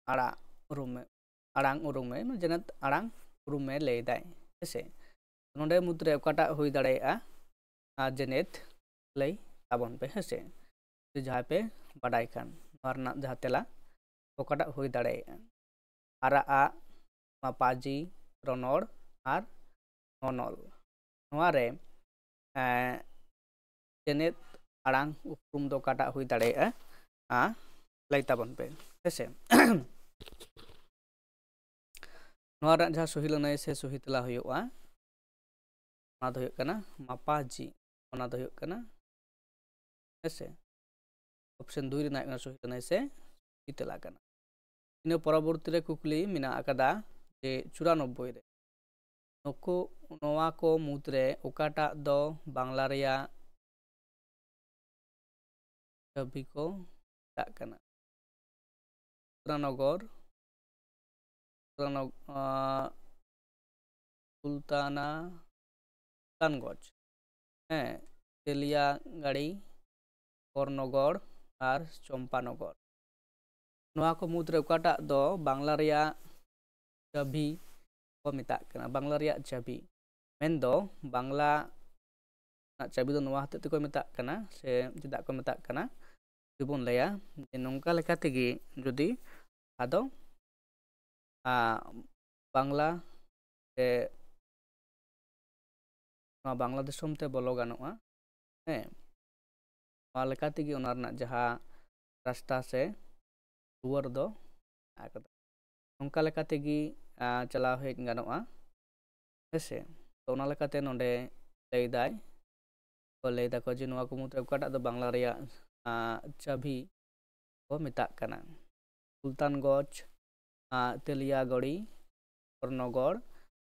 आड़ा रूम में आड़ांग उरुम में जेनेत आड़ांग उरुम में लेदाय हेसे नोंडे मुद्रे ओकाटा हुई दाड़ेया जेनेत लय ताबन पे हेसे जहाँ पे बडाय कान नोआ रना जहा तेला ओकाटा हुई दाड़ेया आरा आ मापाजी रनोड़ और ननल नोआ रे जेनेत आड़ांग उपरुम दो काटा हुई दाड़ेया लय ताबन पे हेसे नोआ रना जहा सही लनाय से सही तेला हुयुआ ओना दो हुयुग काना मापाजी ओना दो हुयुग काना हेसे ऑप्शन 2 रेना सही लनाय से सही तेला काना इन परवर्ती रे कुकली मेना आकदा जे 94 रे नुकु नोआ को मुद्रे ओकाटा दो बांग्ला रिया छवि को मेताग काना सुल्ताननगर सुल्तानगंज तेलिया गाड़ी करनगढ़ और चंपानगर नोआ को मुद्रे ओकाटा दो बांग्ला रिया छवि को मेताग काना बांग्ला रिया छवि मेन दो बांग्ला छवि दो नोआ हते को मेताग काना से चेदा को मेताग काना जुदी बोन लया जे नोंका लेका तेगे जुदी आदो बांग्ला से बांग्ला दिसोम ते बोलो गानोआ हे नोआ लेका तेगे ओना रना जहा रास्ता से रुआर दो आकदा नोंका लेका तेगे चलाव हेज गानोआ हेसे तो ओना लेकाते नोंडे लैदाय को लैदा को जे नोआ को मुद्रे ओकाटा दो बांग्ला रिया छवि को मेताग काना सुल्तानगंज तेलियागढ़ी करनगढ़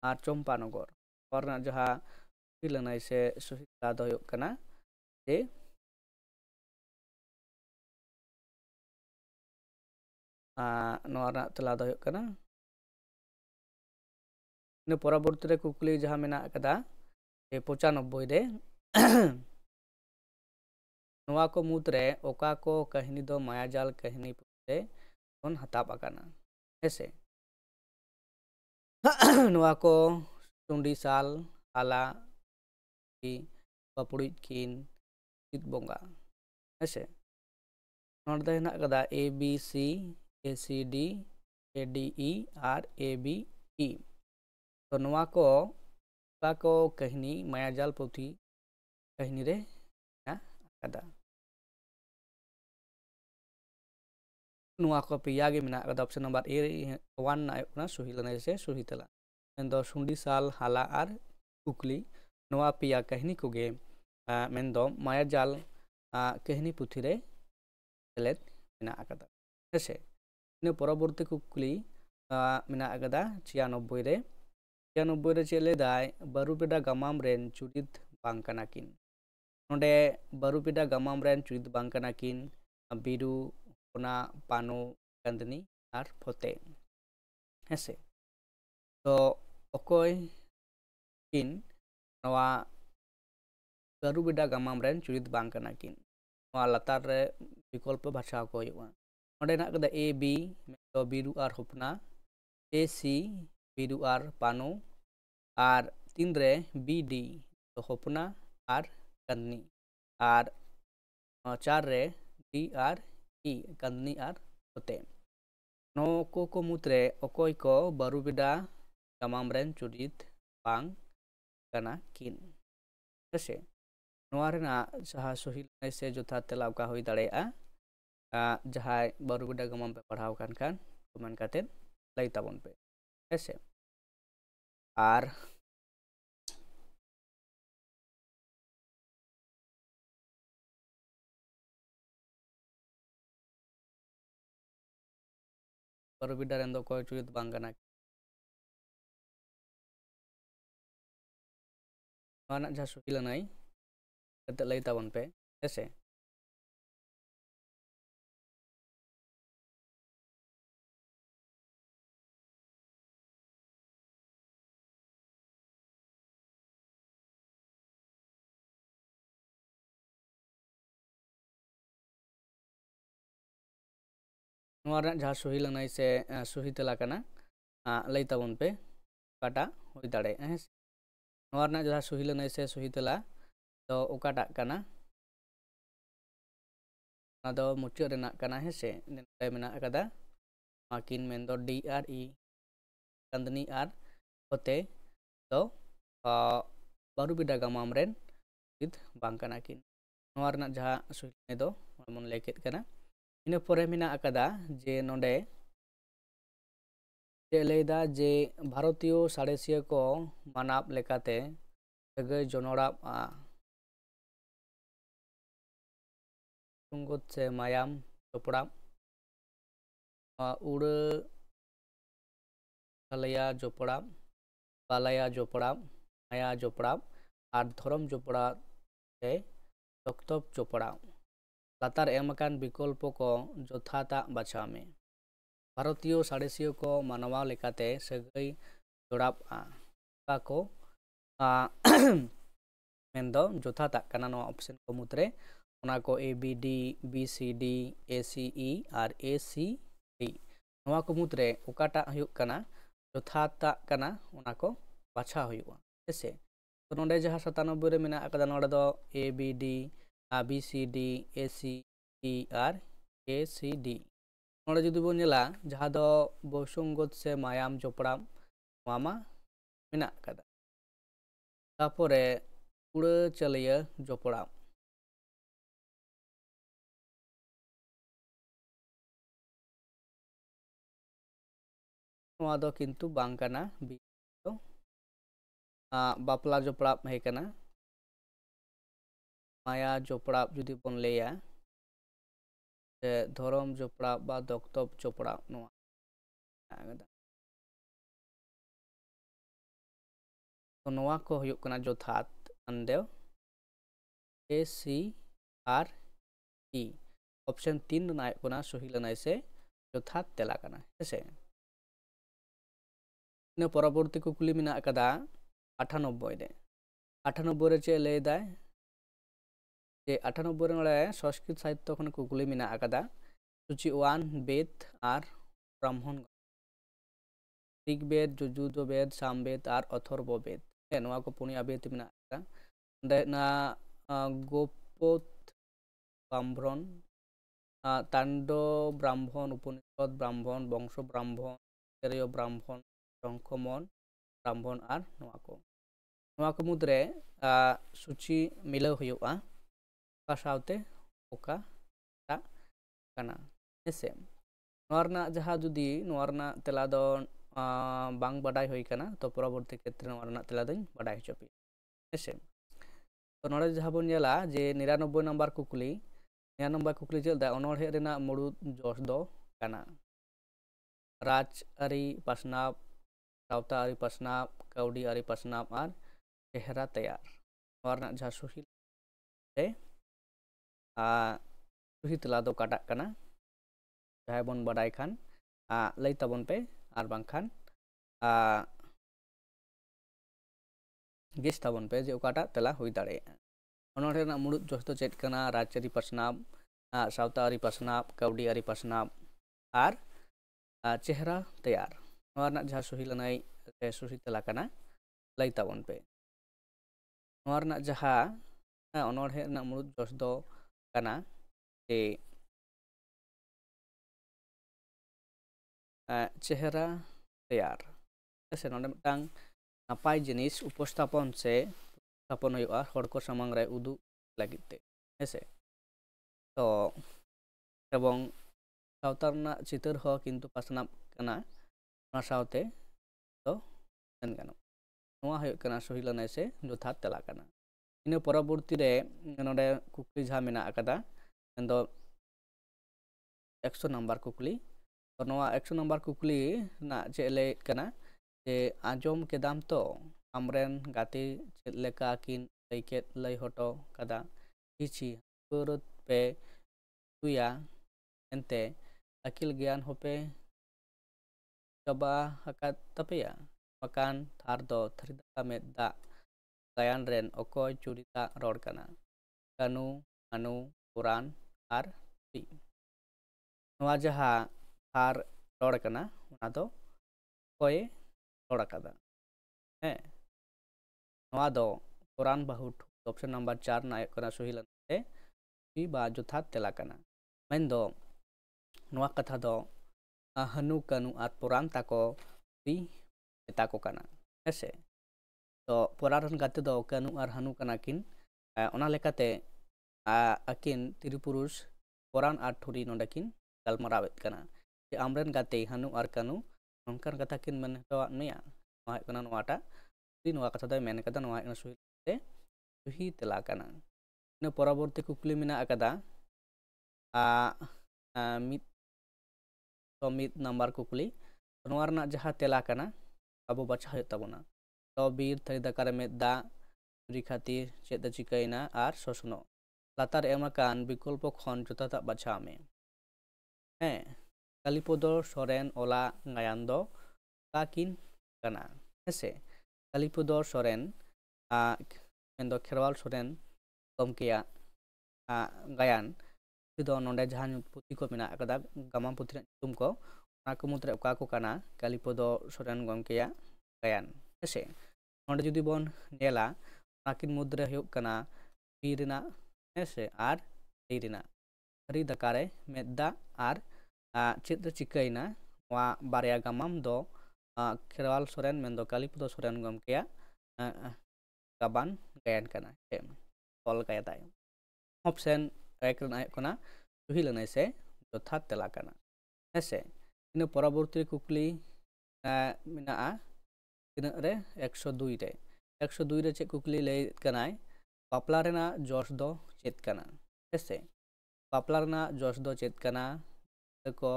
और चंपानगर और जहाँ लनाय से सही तेला दो हुयुग काना जे नोआ रना तेला दो हुयुग काना इन परवर्ती रे कुकली जहाँ मेना कदा 95 रे नोआ को मुद्रे ओका को कहानी दो मायाजाल कहानी पुथे खन हताब आकाना हेसे ᱱᱚᱣᱟ ᱠᱚ ᱴᱩᱸᱰᱤ ᱥᱟᱞ ᱦᱟᱞᱟ ᱵᱟᱯᱲᱩᱡ ᱠᱤᱱ ᱪᱤᱛ ᱵᱚᱸᱜᱟ ᱦᱮᱸᱥᱮ ᱱᱚᱰᱮ ᱦᱮᱱᱟᱜ ᱟᱠᱟᱫᱟ A B C A C D A D E R A B E ᱛᱚ ᱱᱚᱣᱟ ᱠᱚ ᱚᱠᱟ ᱠᱚ ᱠᱟᱹᱦᱱᱤ ᱢᱟᱭᱟᱡᱟᱞ ᱯᱩᱛᱷᱤ ᱠᱟᱹᱦᱱᱤ ᱨᱮ ᱦᱮᱱᱟᱜ ᱟᱠᱟᱫᱟ ᱱᱚᱣᱟ ᱠᱚ ᱯᱮᱭᱟ ᱜᱮ ᱢᱮᱱᱟᱜ ᱟᱠᱟᱫᱟ ᱚᱯᱥᱮᱱ ᱱᱟᱢᱵᱟᱨ A 1 ᱦᱩᱭᱩᱜ ᱠᱟᱱᱟ ᱥᱚᱦᱤ ᱞᱟᱹᱱᱟᱹᱭ ᱥᱮ ᱥᱚᱦᱤ ᱛᱮᱞᱟ ᱢᱮᱱᱫᱚ ᱥᱩᱸᱰᱤ ᱥᱟᱞ ᱦᱟᱞᱟ ᱟᱨ ᱠᱩᱠᱞᱤ ᱱᱚᱣᱟ ᱯᱮᱭᱟ ᱠᱟᱹᱦᱱᱤ ᱠᱚᱜᱮ ᱢᱮᱱᱫᱚ ᱢᱟᱭᱟᱡᱟᱞ ᱠᱟᱹᱦᱱᱤ ᱯᱩᱛᱷᱤ ᱨᱮ ᱥᱮᱞᱮᱫ ᱢᱮᱱᱟᱜ ᱟᱠᱟᱫᱟ ᱦᱮᱸᱥᱮ ᱤᱱᱟᱹ ᱯᱚᱨᱚᱵᱚᱨᱛᱤ ᱠᱩᱠᱞᱤ ᱢᱮᱱᱟᱜ ᱟᱠᱟᱫᱟ 96 ᱨᱮ 96 ᱨᱮ ᱪᱮᱫ ᱞᱟᱹᱭᱫᱟᱭ ᱵᱟᱹᱨᱩᱯᱮᱰᱟ ᱜᱟᱢᱟᱢ ᱨᱮᱱ ᱪᱩᱨᱤᱛ ᱵᱟᱝ ᱠᱟᱱᱟ ᱠᱤᱱ ᱱᱚᱰᱮ ᱵᱟᱹᱨᱩᱯᱮᱰᱟ ᱜᱟᱢᱟᱢ ᱨᱮᱱ ᱪᱩᱨᱤᱛ ᱵᱟᱝ ᱠᱟᱱᱟ ᱠᱤᱱ ᱵᱤᱨᱩ ᱚᱱᱟ ᱯᱟᱱᱚ ᱠᱟᱸᱫᱱᱤ ᱟᱨ ᱯᱷᱚᱛᱮ ᱦᱮᱸᱥᱮ ᱛᱚ ᱚᱠᱚᱭ ᱠᱤᱱ ᱱᱚᱣᱟ ᱵᱟᱹᱨᱩᱯᱮᱰᱟ ᱜᱟᱢᱟᱢ ᱨᱮᱱ ᱪᱩᱨᱤᱛ ᱵᱟᱝ ᱠᱟᱱᱟ ᱠᱤᱱ ᱱᱚᱣᱟ ᱞᱟᱛᱟᱨ ᱨᱮ ᱵᱤᱠᱚᱞᱯᱚ ᱵᱟᱪᱷᱟᱣ ᱠᱚ ᱦᱩᱭᱩᱜᱼᱟ ᱚᱸᱰᱮ ᱦᱮᱱᱟᱜ ᱟᱠᱟᱫᱟ A B ᱢᱮᱱᱫᱚ ᱵᱤᱨᱩ ᱟᱨ ᱦᱚᱯᱱᱟ A C ᱵᱤᱨᱩ ᱟᱨ ᱯᱟᱱᱚ ᱟᱨ 3 ᱨᱮ B D হপনা আর কান্দনি আর 4 রে D আর E কান্দনি আর হতে ᱱᱚᱠᱚ ᱠᱚ ᱢᱩᱫᱽᱨᱮ ᱚᱠᱚᱭ ᱠᱚ ᱵᱟᱹᱨᱩᱯᱮᱰᱟ ᱜᱟᱢᱟᱢ ᱨᱮᱱ ᱪᱩᱨᱤᱛ ᱵᱟᱝ ᱠᱟᱱᱟ ᱠᱤᱱ ᱦᱮᱸᱥᱮ ᱱᱚᱣᱟ ᱨᱮᱱᱟᱜ ᱡᱟᱦᱟᱸ ᱥᱚᱦᱤ ᱞᱟᱹᱱᱟᱹᱭ ᱥᱮ ᱡᱚᱛᱷᱟᱛ ᱛᱮᱞᱟ ᱚᱠᱟ ᱦᱩᱭ ᱫᱟᱲᱮᱭᱟᱜᱼᱟ ᱡᱟᱦᱟᱸᱭ ᱵᱟᱹᱨᱩᱯᱮᱰᱟ ᱜᱟᱢᱟᱢ ᱯᱮ ᱯᱟᱲᱦᱟᱣ ᱠᱟᱱ ᱠᱷᱟᱱ ᱠᱚᱢᱮᱱᱴ ᱠᱟᱛᱮᱫ ᱞᱟᱹᱭ ᱛᱟᱵᱚᱱ ᱯᱮ ᱦᱮᱸᱥᱮ ᱟᱨ ᱵᱟᱹᱨᱩᱯᱮᱰᱟ ᱨᱮᱱ ᱫᱚ ᱚᱠᱚᱭ ᱪᱩᱨᱤᱛ ᱵᱟᱝ ᱠᱟᱱᱟ ᱱᱚᱣᱟ ᱨᱮᱱᱟᱜ ᱡᱟᱦᱟᱸ ᱥᱚᱦᱤ ᱞᱟᱹᱱᱟᱹᱭ ᱠᱟᱛᱮᱫ ᱞᱟᱹᱭ ᱛᱟᱵᱚᱱ ᱯᱮ ᱦᱮᱸᱥᱮ ᱱᱚᱣᱟ ᱨᱮᱱᱟᱜ ᱡᱟᱦᱟᱸ ᱥᱚᱦᱤ ᱞᱟᱹᱱᱟᱹᱭ ᱥᱮ ᱥᱚᱦᱤ ᱛᱮᱞᱟ ᱠᱟᱱᱟ ᱞᱟᱹᱭ ᱛᱟᱵᱚᱱ ᱯᱮ ᱚᱠᱟᱴᱟᱜ ᱦᱩᱭ ᱫᱟᱲᱮᱭᱟᱜᱼᱟ ᱦᱮᱸ ᱱᱚᱣᱟ ᱨᱮᱱᱟᱜ ᱡᱟᱦᱟᱸ ᱥᱚᱦᱤ ᱞᱟᱹᱱᱟᱹᱭ ᱥᱮ ᱥᱚᱦᱤ ᱛᱮᱞᱟ ᱫᱚ ᱚᱠᱟᱴᱟᱜ ᱠᱟᱱᱟ ᱚᱱᱟ ᱫᱚ ᱢᱩᱪᱟᱹᱫ ᱨᱮᱱᱟᱜ ᱠᱟᱱᱟ ᱦᱮᱸᱥᱮ ᱱᱚᱰᱮ ᱢᱮᱱᱟᱜ ᱟᱠᱟᱫᱟ ᱢᱟᱠᱤᱱ ᱢᱮᱱᱫᱚ D ᱟᱨ E ᱠᱟᱸᱫᱱᱤ ᱟᱨ ᱦᱚᱛᱮ ᱫᱚ ᱵᱟᱹᱨᱩᱯᱮᱰᱟ ᱜᱟᱢᱟᱢ ᱨᱮᱱ ᱪᱩᱨᱤᱛ ᱵᱟᱝ ᱠᱟᱱᱟ ᱠᱤᱱ ᱱᱚᱣᱟ ᱨᱮᱱᱟᱜ ᱡᱟᱦᱟᱸ ᱥᱚᱦᱤ ᱞᱟᱹᱱᱟᱹᱭ ᱫᱚ ᱵᱚᱱ ᱞᱟᱹᱭ ᱠᱮᱫ ᱠᱟᱱᱟ ᱤᱱᱟᱹ ᱯᱚᱨᱮ ᱢᱮᱱᱟᱜ ᱟᱠᱟᱫᱟ ᱡᱮ ᱱᱚᱰᱮ ᱪᱮᱫ ᱞᱟᱹᱭᱫᱟ ᱡᱮ ᱵᱷᱟᱨᱚᱛᱤᱭᱚ ᱥᱟᱬᱮᱥᱤᱭᱟᱹ ᱠᱚ ᱢᱟᱱᱟᱣ ᱞᱮᱠᱟᱛᱮ ᱥᱟᱹᱜᱟᱹᱭ ᱡᱚᱱᱚᱲᱟᱣᱼᱟ ᱥᱩᱝᱜᱚᱛ ᱥᱮ ᱢᱟᱭᱟᱢ ᱡᱚᱯᱲᱟᱣ ᱩᱲᱟᱹ ᱠᱟᱞᱟᱭᱟ ᱡᱚᱯᱲᱟᱣ ᱵᱟᱞᱟᱭᱟ ᱡᱚᱯᱲᱟᱣ ᱢᱟᱭᱟ ᱡᱚᱯᱲᱟᱣ ᱟᱨ ᱫᱷᱚᱨᱚᱢ ᱡᱚᱯᱲᱟᱣ ᱥᱮ ᱫᱚᱠᱛᱚᱵ ᱡᱚᱯᱲᱟᱣ ᱞᱟᱛᱟᱨ ᱮᱢ ᱟᱠᱟᱱ ᱵᱤᱠᱚᱞᱯᱚ ᱠᱚ ᱡᱚᱛᱷᱟᱛᱟᱜ ᱵᱟᱪᱷᱟᱣ ᱢᱮ ᱵᱷᱟᱨᱚᱛᱤᱭᱚ ᱥᱟᱬᱮᱥᱤᱭᱟᱹ ᱠᱚ ᱢᱟᱱᱣᱟ ᱞᱮᱠᱟᱛᱮ ᱥᱟᱹᱜᱟᱹᱭ ᱡᱚᱲᱟᱣᱼᱟ ᱚᱠᱟ ᱠᱚ ᱢᱮᱱᱫᱚ ᱡᱚᱛᱷᱟᱛᱟᱜ ᱠᱟᱱᱟ ᱱᱚᱣᱟ ᱚᱯᱥᱮᱱ ᱠᱚ ᱢᱩᱫᱽᱨᱮ ᱚᱱᱟ ᱠᱚ A B D B C D A C E R A C D ᱱᱚᱣᱟ ᱠᱚ ᱢᱩᱫᱽᱨᱮ ᱚᱠᱟᱴᱟᱜ ᱦᱩᱭᱩᱜ ᱠᱟᱱᱟ ᱡᱚᱛᱷᱟᱛᱟᱜ ᱠᱟᱱᱟ ᱚᱱᱟ ᱠᱚ ᱵᱟᱪᱷᱟᱣ ᱦᱩᱭᱩᱜᱼᱟ ᱦᱮᱸᱥᱮ ᱛᱚ ᱱᱚᱰᱮ ᱡᱟᱦᱟᱸ 97 ᱨᱮ ᱢᱮᱱᱟᱜ ᱟᱠᱟᱫᱟ ᱱᱚᱰᱮ ᱫᱚ A B D B C D A C E R A C D ᱱᱚᱰᱮ ᱡᱩᱫᱤ ᱵᱚᱱ ᱧᱮᱞᱟ ᱡᱟᱦᱟᱸ ᱫᱚ ᱵᱚᱥᱩᱝᱜᱚᱛ ᱥᱮ ᱢᱟᱭᱟᱢ ᱡᱚᱯᱲᱟᱣ ᱱᱚᱣᱟ ᱢᱟ ᱢᱮᱱᱟᱜ ᱟᱠᱟᱫᱟ ᱛᱟᱯᱚᱨᱮ ᱩᱲᱟᱹ ᱪᱟᱹᱞᱤᱭᱟᱹ ᱡᱚᱯᱲᱟᱣ ᱱᱚᱣᱟ ᱫᱚ ᱠᱤᱱᱛᱩ ᱵᱟᱝ ᱠᱟᱱᱟ ᱵᱟᱯᱞᱟ ᱡᱚᱯᱲᱟᱣ ᱦᱮᱡ ᱠᱟᱱᱟ ᱢᱟᱭᱟ ᱡᱚᱯᱲᱟᱣ ᱡᱩᱫᱤ ᱵᱚᱱ ᱞᱟᱹᱭᱟ ᱥᱮ ᱫᱷᱚᱨᱚᱢ ᱡᱚᱯᱲᱟᱣ ᱵᱟ ᱫᱚᱠᱛᱚᱵ ᱡᱚᱯᱲᱟᱣ ᱱᱚᱣᱟ ᱛᱚ ᱱᱚᱣᱟ ᱠᱚ ᱦᱩᱭᱩᱜ ᱠᱟᱱᱟ ᱡᱚᱛᱷᱟᱛ ᱟᱱᱫᱮᱣ A C R E option 3 ᱨᱮᱱᱟᱜ ᱦᱩᱭᱩᱜ ᱠᱟᱱᱟ ᱥᱚᱦᱤ ᱞᱟᱹᱱᱟᱹᱭ ᱥᱮ ᱡᱚᱛᱷᱟᱛ ᱛᱮᱞᱟ ᱠᱟᱱᱟ ᱦᱮᱸᱥᱮ ᱤᱱᱟᱹ ᱯᱚᱨᱚᱵᱚᱨᱛᱤ ᱠᱩᱠᱞᱤ ᱢᱮᱱᱟᱜ ᱟᱠᱟᱫᱟ 98 ᱨᱮ 98 ᱨᱮ ᱪᱮᱫ ᱞᱟᱹᱭᱫᱟᱭ ᱡᱮ 98 ᱨᱮ ᱱᱚᱰᱮ সংস্কৃত সাহিত্য ᱠᱷᱚᱱ ᱠᱩᱠᱞᱤ ᱢᱮᱱᱟᱜ ᱟᱠᱟᱫᱟ ᱥᱩᱪᱤ 1 বেদ আর ব্রাহ্মণ ऋग्वेद जुजुदो वेद सामवेद और अथर्व वेद नवा को पुनिया वेद मेना ना गोपोत ब्राह्मण तांडो ब्राह्मण उपनिषद ब्राह्मण वंश ब्राह्मण तेरयो ब्राह्मण शंखमन ब्राह्मण और नवा को मुद्रे सूची मिलाव हुआ का सावते ओका ता कना हेसे नोरना जहाँ जुदी नोरना तेला दो बांग बडाई होई कना तो परवर्ती क्षेत्र नोरना तेला दिन बडाई चोपी हेसे तो नोरे जहाँ बन जेला जे 99 नंबर कुकली 99 नंबर कुकली चलदा अनोढ़े रेना मुड़ुद जोश दो कना राज आरी पासनाव सावता आरी पासनाव काउडी आरी पासनाव और चेहरा तैयार नोरना जहाँ सुही ते सुही तेला दो काटा कना जहाँ बन बडाई खान लई तबन पे आर बांखान गेस तबन पे जे ओकाटा तेला हुई दाड़े अनोढ़े ना मुड़ुद जोश दो चेत कना राजचारी पासनाव सावता आरी पासनाव काउडी आरी पासनाव और चेहरा तैयार नोरना जहाँ सुही लनाई सुही तेला कना लई तबन पे नोरना जहाँ अनोढ़े ना मुड़ुद जोश दो कना जे चेहरा तैयार ऐसे नोडे मिटांग नापाय जिनिस उपस्थापन से उपस्थापन हुआ हड़ को सामांग रे उदु लगिते ऐसे तो एवं सावतारना चितर हो किंतु पासनाव कना ना सावते तो इन गानो नोआ हुई कना सही लनाय से जोथात तेला कना इन परवर्ती रे नोडे कुकली जहाँ मेना अकदा एंदो 100 नंबर कुकली तो 100 नंबर कुकली ना चेले कना जे आजम केदाम तो आमरेन गाती लेका किन लैकेत लई हटो कदा किछि पुरुत पे तुया एंते अकिल ज्ञान होपे चबा हकात तपेया मकान थार दो थरिदा मेदा गायन रेन ओकोय चुरिता रोड कना कानु अनु पुराण आर टी नवा जहाँ थार रोड कना उना दो कोय रोड कदा है नवा दो पुराण बहुत ऑप्शन नंबर 4 ना कना सही लनते बी बा जोथात तेला कना मेन दो नवा कथा दो हनु कानु आर पुराण ताको बी ताको कना ऐसे तो पुराण गाते दो कानु आर हनु कना किन ओना लेकाते अकिन त्रिपुरुष पुराण आर ठुरी नोडे किन गलमरावेत कना जे आमरेन गाते हनु आर कानु नोंकान कथा किन मन हटवा नया नोआ कना नोआटा नोआ कथा दो मेन कदा नोआ इन सुही तेला कना इन परवर्ती कुकली मेना अकदा मित नंबर कुकली नोआ रना जहाँ तेला कना अब बचा हुई तबना तो बीर थरी दकार में दा चुरी खातिर चेद चिकैना आर शोषणो लातार एमकान विकल्प खन जोता बचा में हैं कालीपद सोरेन ओला गायन दो काकिन कना हेसे कालीपद सोरेन एंदो खेरवाल सोरेन गमकेया गायन दो नोंडे जहां पुथी को मेना अकदा गामाम पुथी तुम को मुद्रे ओका को कना कालीपद सोरेन गमकेया गायन हेसे नोंडे जुदी बन नेला नाकिन मुद्रे हुक कना बीरना हेसे आर देरिना हरी दकारे मेदा आर चित्र चिकैना वा बारिया गामाम दो खेरवाल सोरेन मेन दो कालीपद सोरेन गमकेया गाबान गायन कना ऑल गायताय ऑप्शन एक रनाय कना सुही लनाय से जोथात तेला कना हेसे इन परवर्ती कुकली मेना तिना रे 102 रे 102 रे चे कुकली लay कनाय बापला रेना जोश दो चेत कना हेसे बापला रेना जोश दो चेत कना को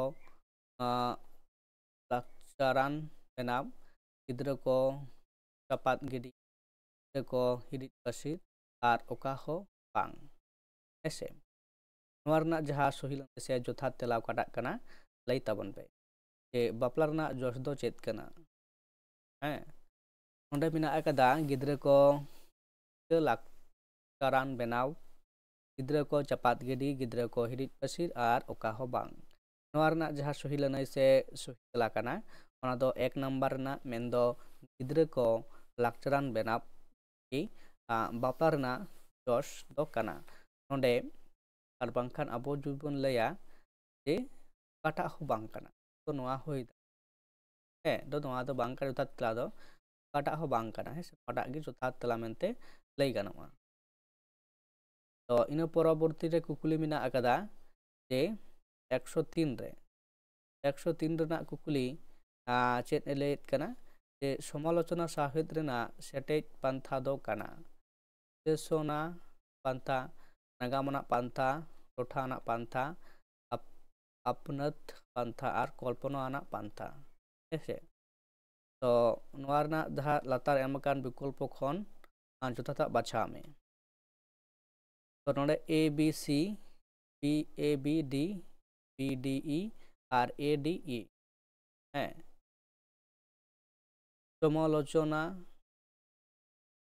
लाक्चारान बेनाम गिद्र को चपात गिडी को हिडित कसित आर ओका हो बांग ऐसे नोरना जहाँ सही से जोथात तेला काटा कना लई तबन पे जे बापला रना जोश दो चेत कना हैं नोंडे मिना अकदा गिद्र को लाक्चारान बेनाव गिद्र को चपात गिडी गिद्र को हिडित कसित आर ओका हो बांग नोरना जहाँ सही लनाय से सही तेला कना ᱚᱱᱟ ᱫᱚ 1 ᱱᱟᱢᱵᱟᱨ ᱨᱮᱱᱟᱜ ᱢᱮᱱᱫᱚ ᱜᱤᱫᱽᱨᱟᱹ ᱠᱚ ᱞᱟᱠᱪᱟᱨᱟᱱ ᱵᱮᱱᱟᱣ ᱵᱟᱯᱞᱟ ᱨᱮᱱᱟᱜ ᱡᱚᱥ ᱫᱚ ᱠᱟᱱᱟ ᱱᱚᱰᱮ ᱟᱨ ᱵᱟᱝᱠᱷᱟᱱ ᱟᱵᱚ ᱡᱩᱫᱤ ᱵᱚᱱ ᱞᱟᱹᱭᱟ ᱡᱮ ᱚᱠᱟᱴᱟᱜ ᱦᱚᱸ ᱵᱟᱝ ᱠᱟᱱᱟ ᱛᱚ ᱱᱚᱣᱟ ᱦᱩᱭ ᱫᱚ ᱱᱚᱣᱟ ᱫᱚ ᱵᱟᱝ ᱠᱟᱱᱟ ᱡᱚᱛᱷᱟᱛ ᱛᱮᱞᱟ ᱫᱚ ᱚᱠᱟᱴᱟᱜ ᱦᱚᱸ ᱵᱟᱝ ᱠᱟᱱᱟ ᱦᱮᱸ ᱥᱮ ᱚᱠᱟᱴᱟᱜ ᱜᱮ ᱡᱚᱛᱷᱟᱛ ᱛᱮᱞᱟ ᱢᱮᱱᱛᱮ ᱞᱟᱹᱭ ᱜᱟᱱᱚᱜᱼᱟ ᱛᱚ ᱤᱱᱟᱹ ᱯᱚᱨᱚᱵᱚᱨᱛᱤ ᱨᱮ ᱠᱩᱠᱞᱤ ᱢᱮᱱᱟᱜ ᱟᱠᱟᱫᱟ ᱡᱮ 103 ᱨᱮ 103 ᱨᱮᱱᱟᱜ ᱠᱩᱠᱞᱤ ᱪᱮᱫ ᱮ ᱞᱟᱹᱭᱮᱫ ᱠᱟᱱᱟ ᱡᱮ ᱥᱚᱢᱟᱞᱳᱪᱚᱱᱟ ᱥᱟᱶᱦᱮᱫ ᱨᱮᱱᱟᱜ ᱥᱮᱴᱮᱡ ᱯᱟᱱᱛᱷᱟ ᱫᱚ ᱠᱟᱱᱟ ᱵᱤᱥᱞᱮᱥᱚᱱᱟ ᱯᱟᱱᱛᱷᱟ ᱱᱟᱜᱟᱢ ᱟᱱᱟᱜ ᱯᱟᱱᱛᱷᱟ ᱴᱚᱴᱷᱟ ᱟᱱᱟᱜ ᱯᱟᱱᱛᱷᱟ ᱟᱯᱱᱟᱹᱛ ᱯᱟᱱᱛᱷᱟ ᱟᱨ ᱠᱚᱞᱯᱚᱱᱟ ᱟᱱᱟᱜ ᱯᱟᱱᱛᱷᱟ ᱦᱮᱸᱥᱮ ᱛᱚ ᱱᱚᱣᱟ ᱨᱮᱱᱟᱜ ᱡᱟᱦᱟᱸ ᱞᱟᱛᱟᱨ ᱮᱢ ᱟᱠᱟᱱ ᱵᱤᱠᱚᱞᱯᱚ ᱠᱷᱚᱱ ᱡᱚᱛᱷᱟᱛᱟᱜ ᱵᱟᱪᱷᱟᱣ ᱢᱮ तो नोड़े A B C B A B D B D E और ए डी ई हैं समालोचना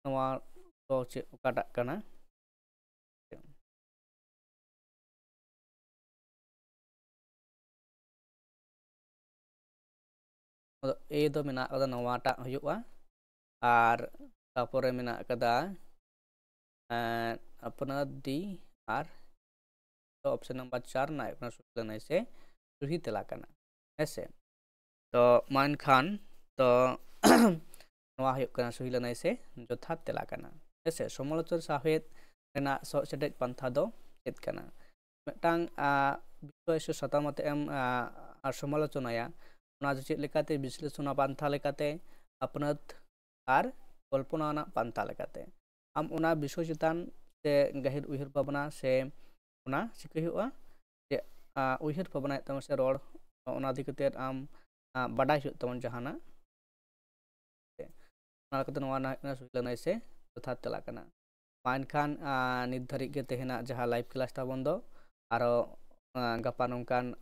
नवा तो चेक ओकाटाग कना ए दो मेना कदा नवाटाग हुयुआ और तारपरे मेना कदा अपना डी और तो ऑप्शन नंबर 4 ना अपना सुलना से सुही तेला कना ऐसे तो मान खान तो नवा हुयुग कना सुही लना से जोथा तेला कना ऐसे समालोचन साहेद रेना सेटेज पंथा दो चेद कना मिदटांग विषय से सतामते एम समालोचनाया ओना चेद लेकाते विश्लेषण पंथा लेकाते अपनात और कल्पना पंथा लेकाते आम ओना विषय चितान से गहिर उहिर भावना से ओना चिका हुआ जे उहिर भावना तम से रोड ओना दिकते आम बाडाय हुयुग तमन जहाना ओना कते नवा ना सुइलनाय से यथार्थ तेला कना मानखान निर्धारित के तेहना जहां लाइव क्लास ता बंदो आरो गापा नंकान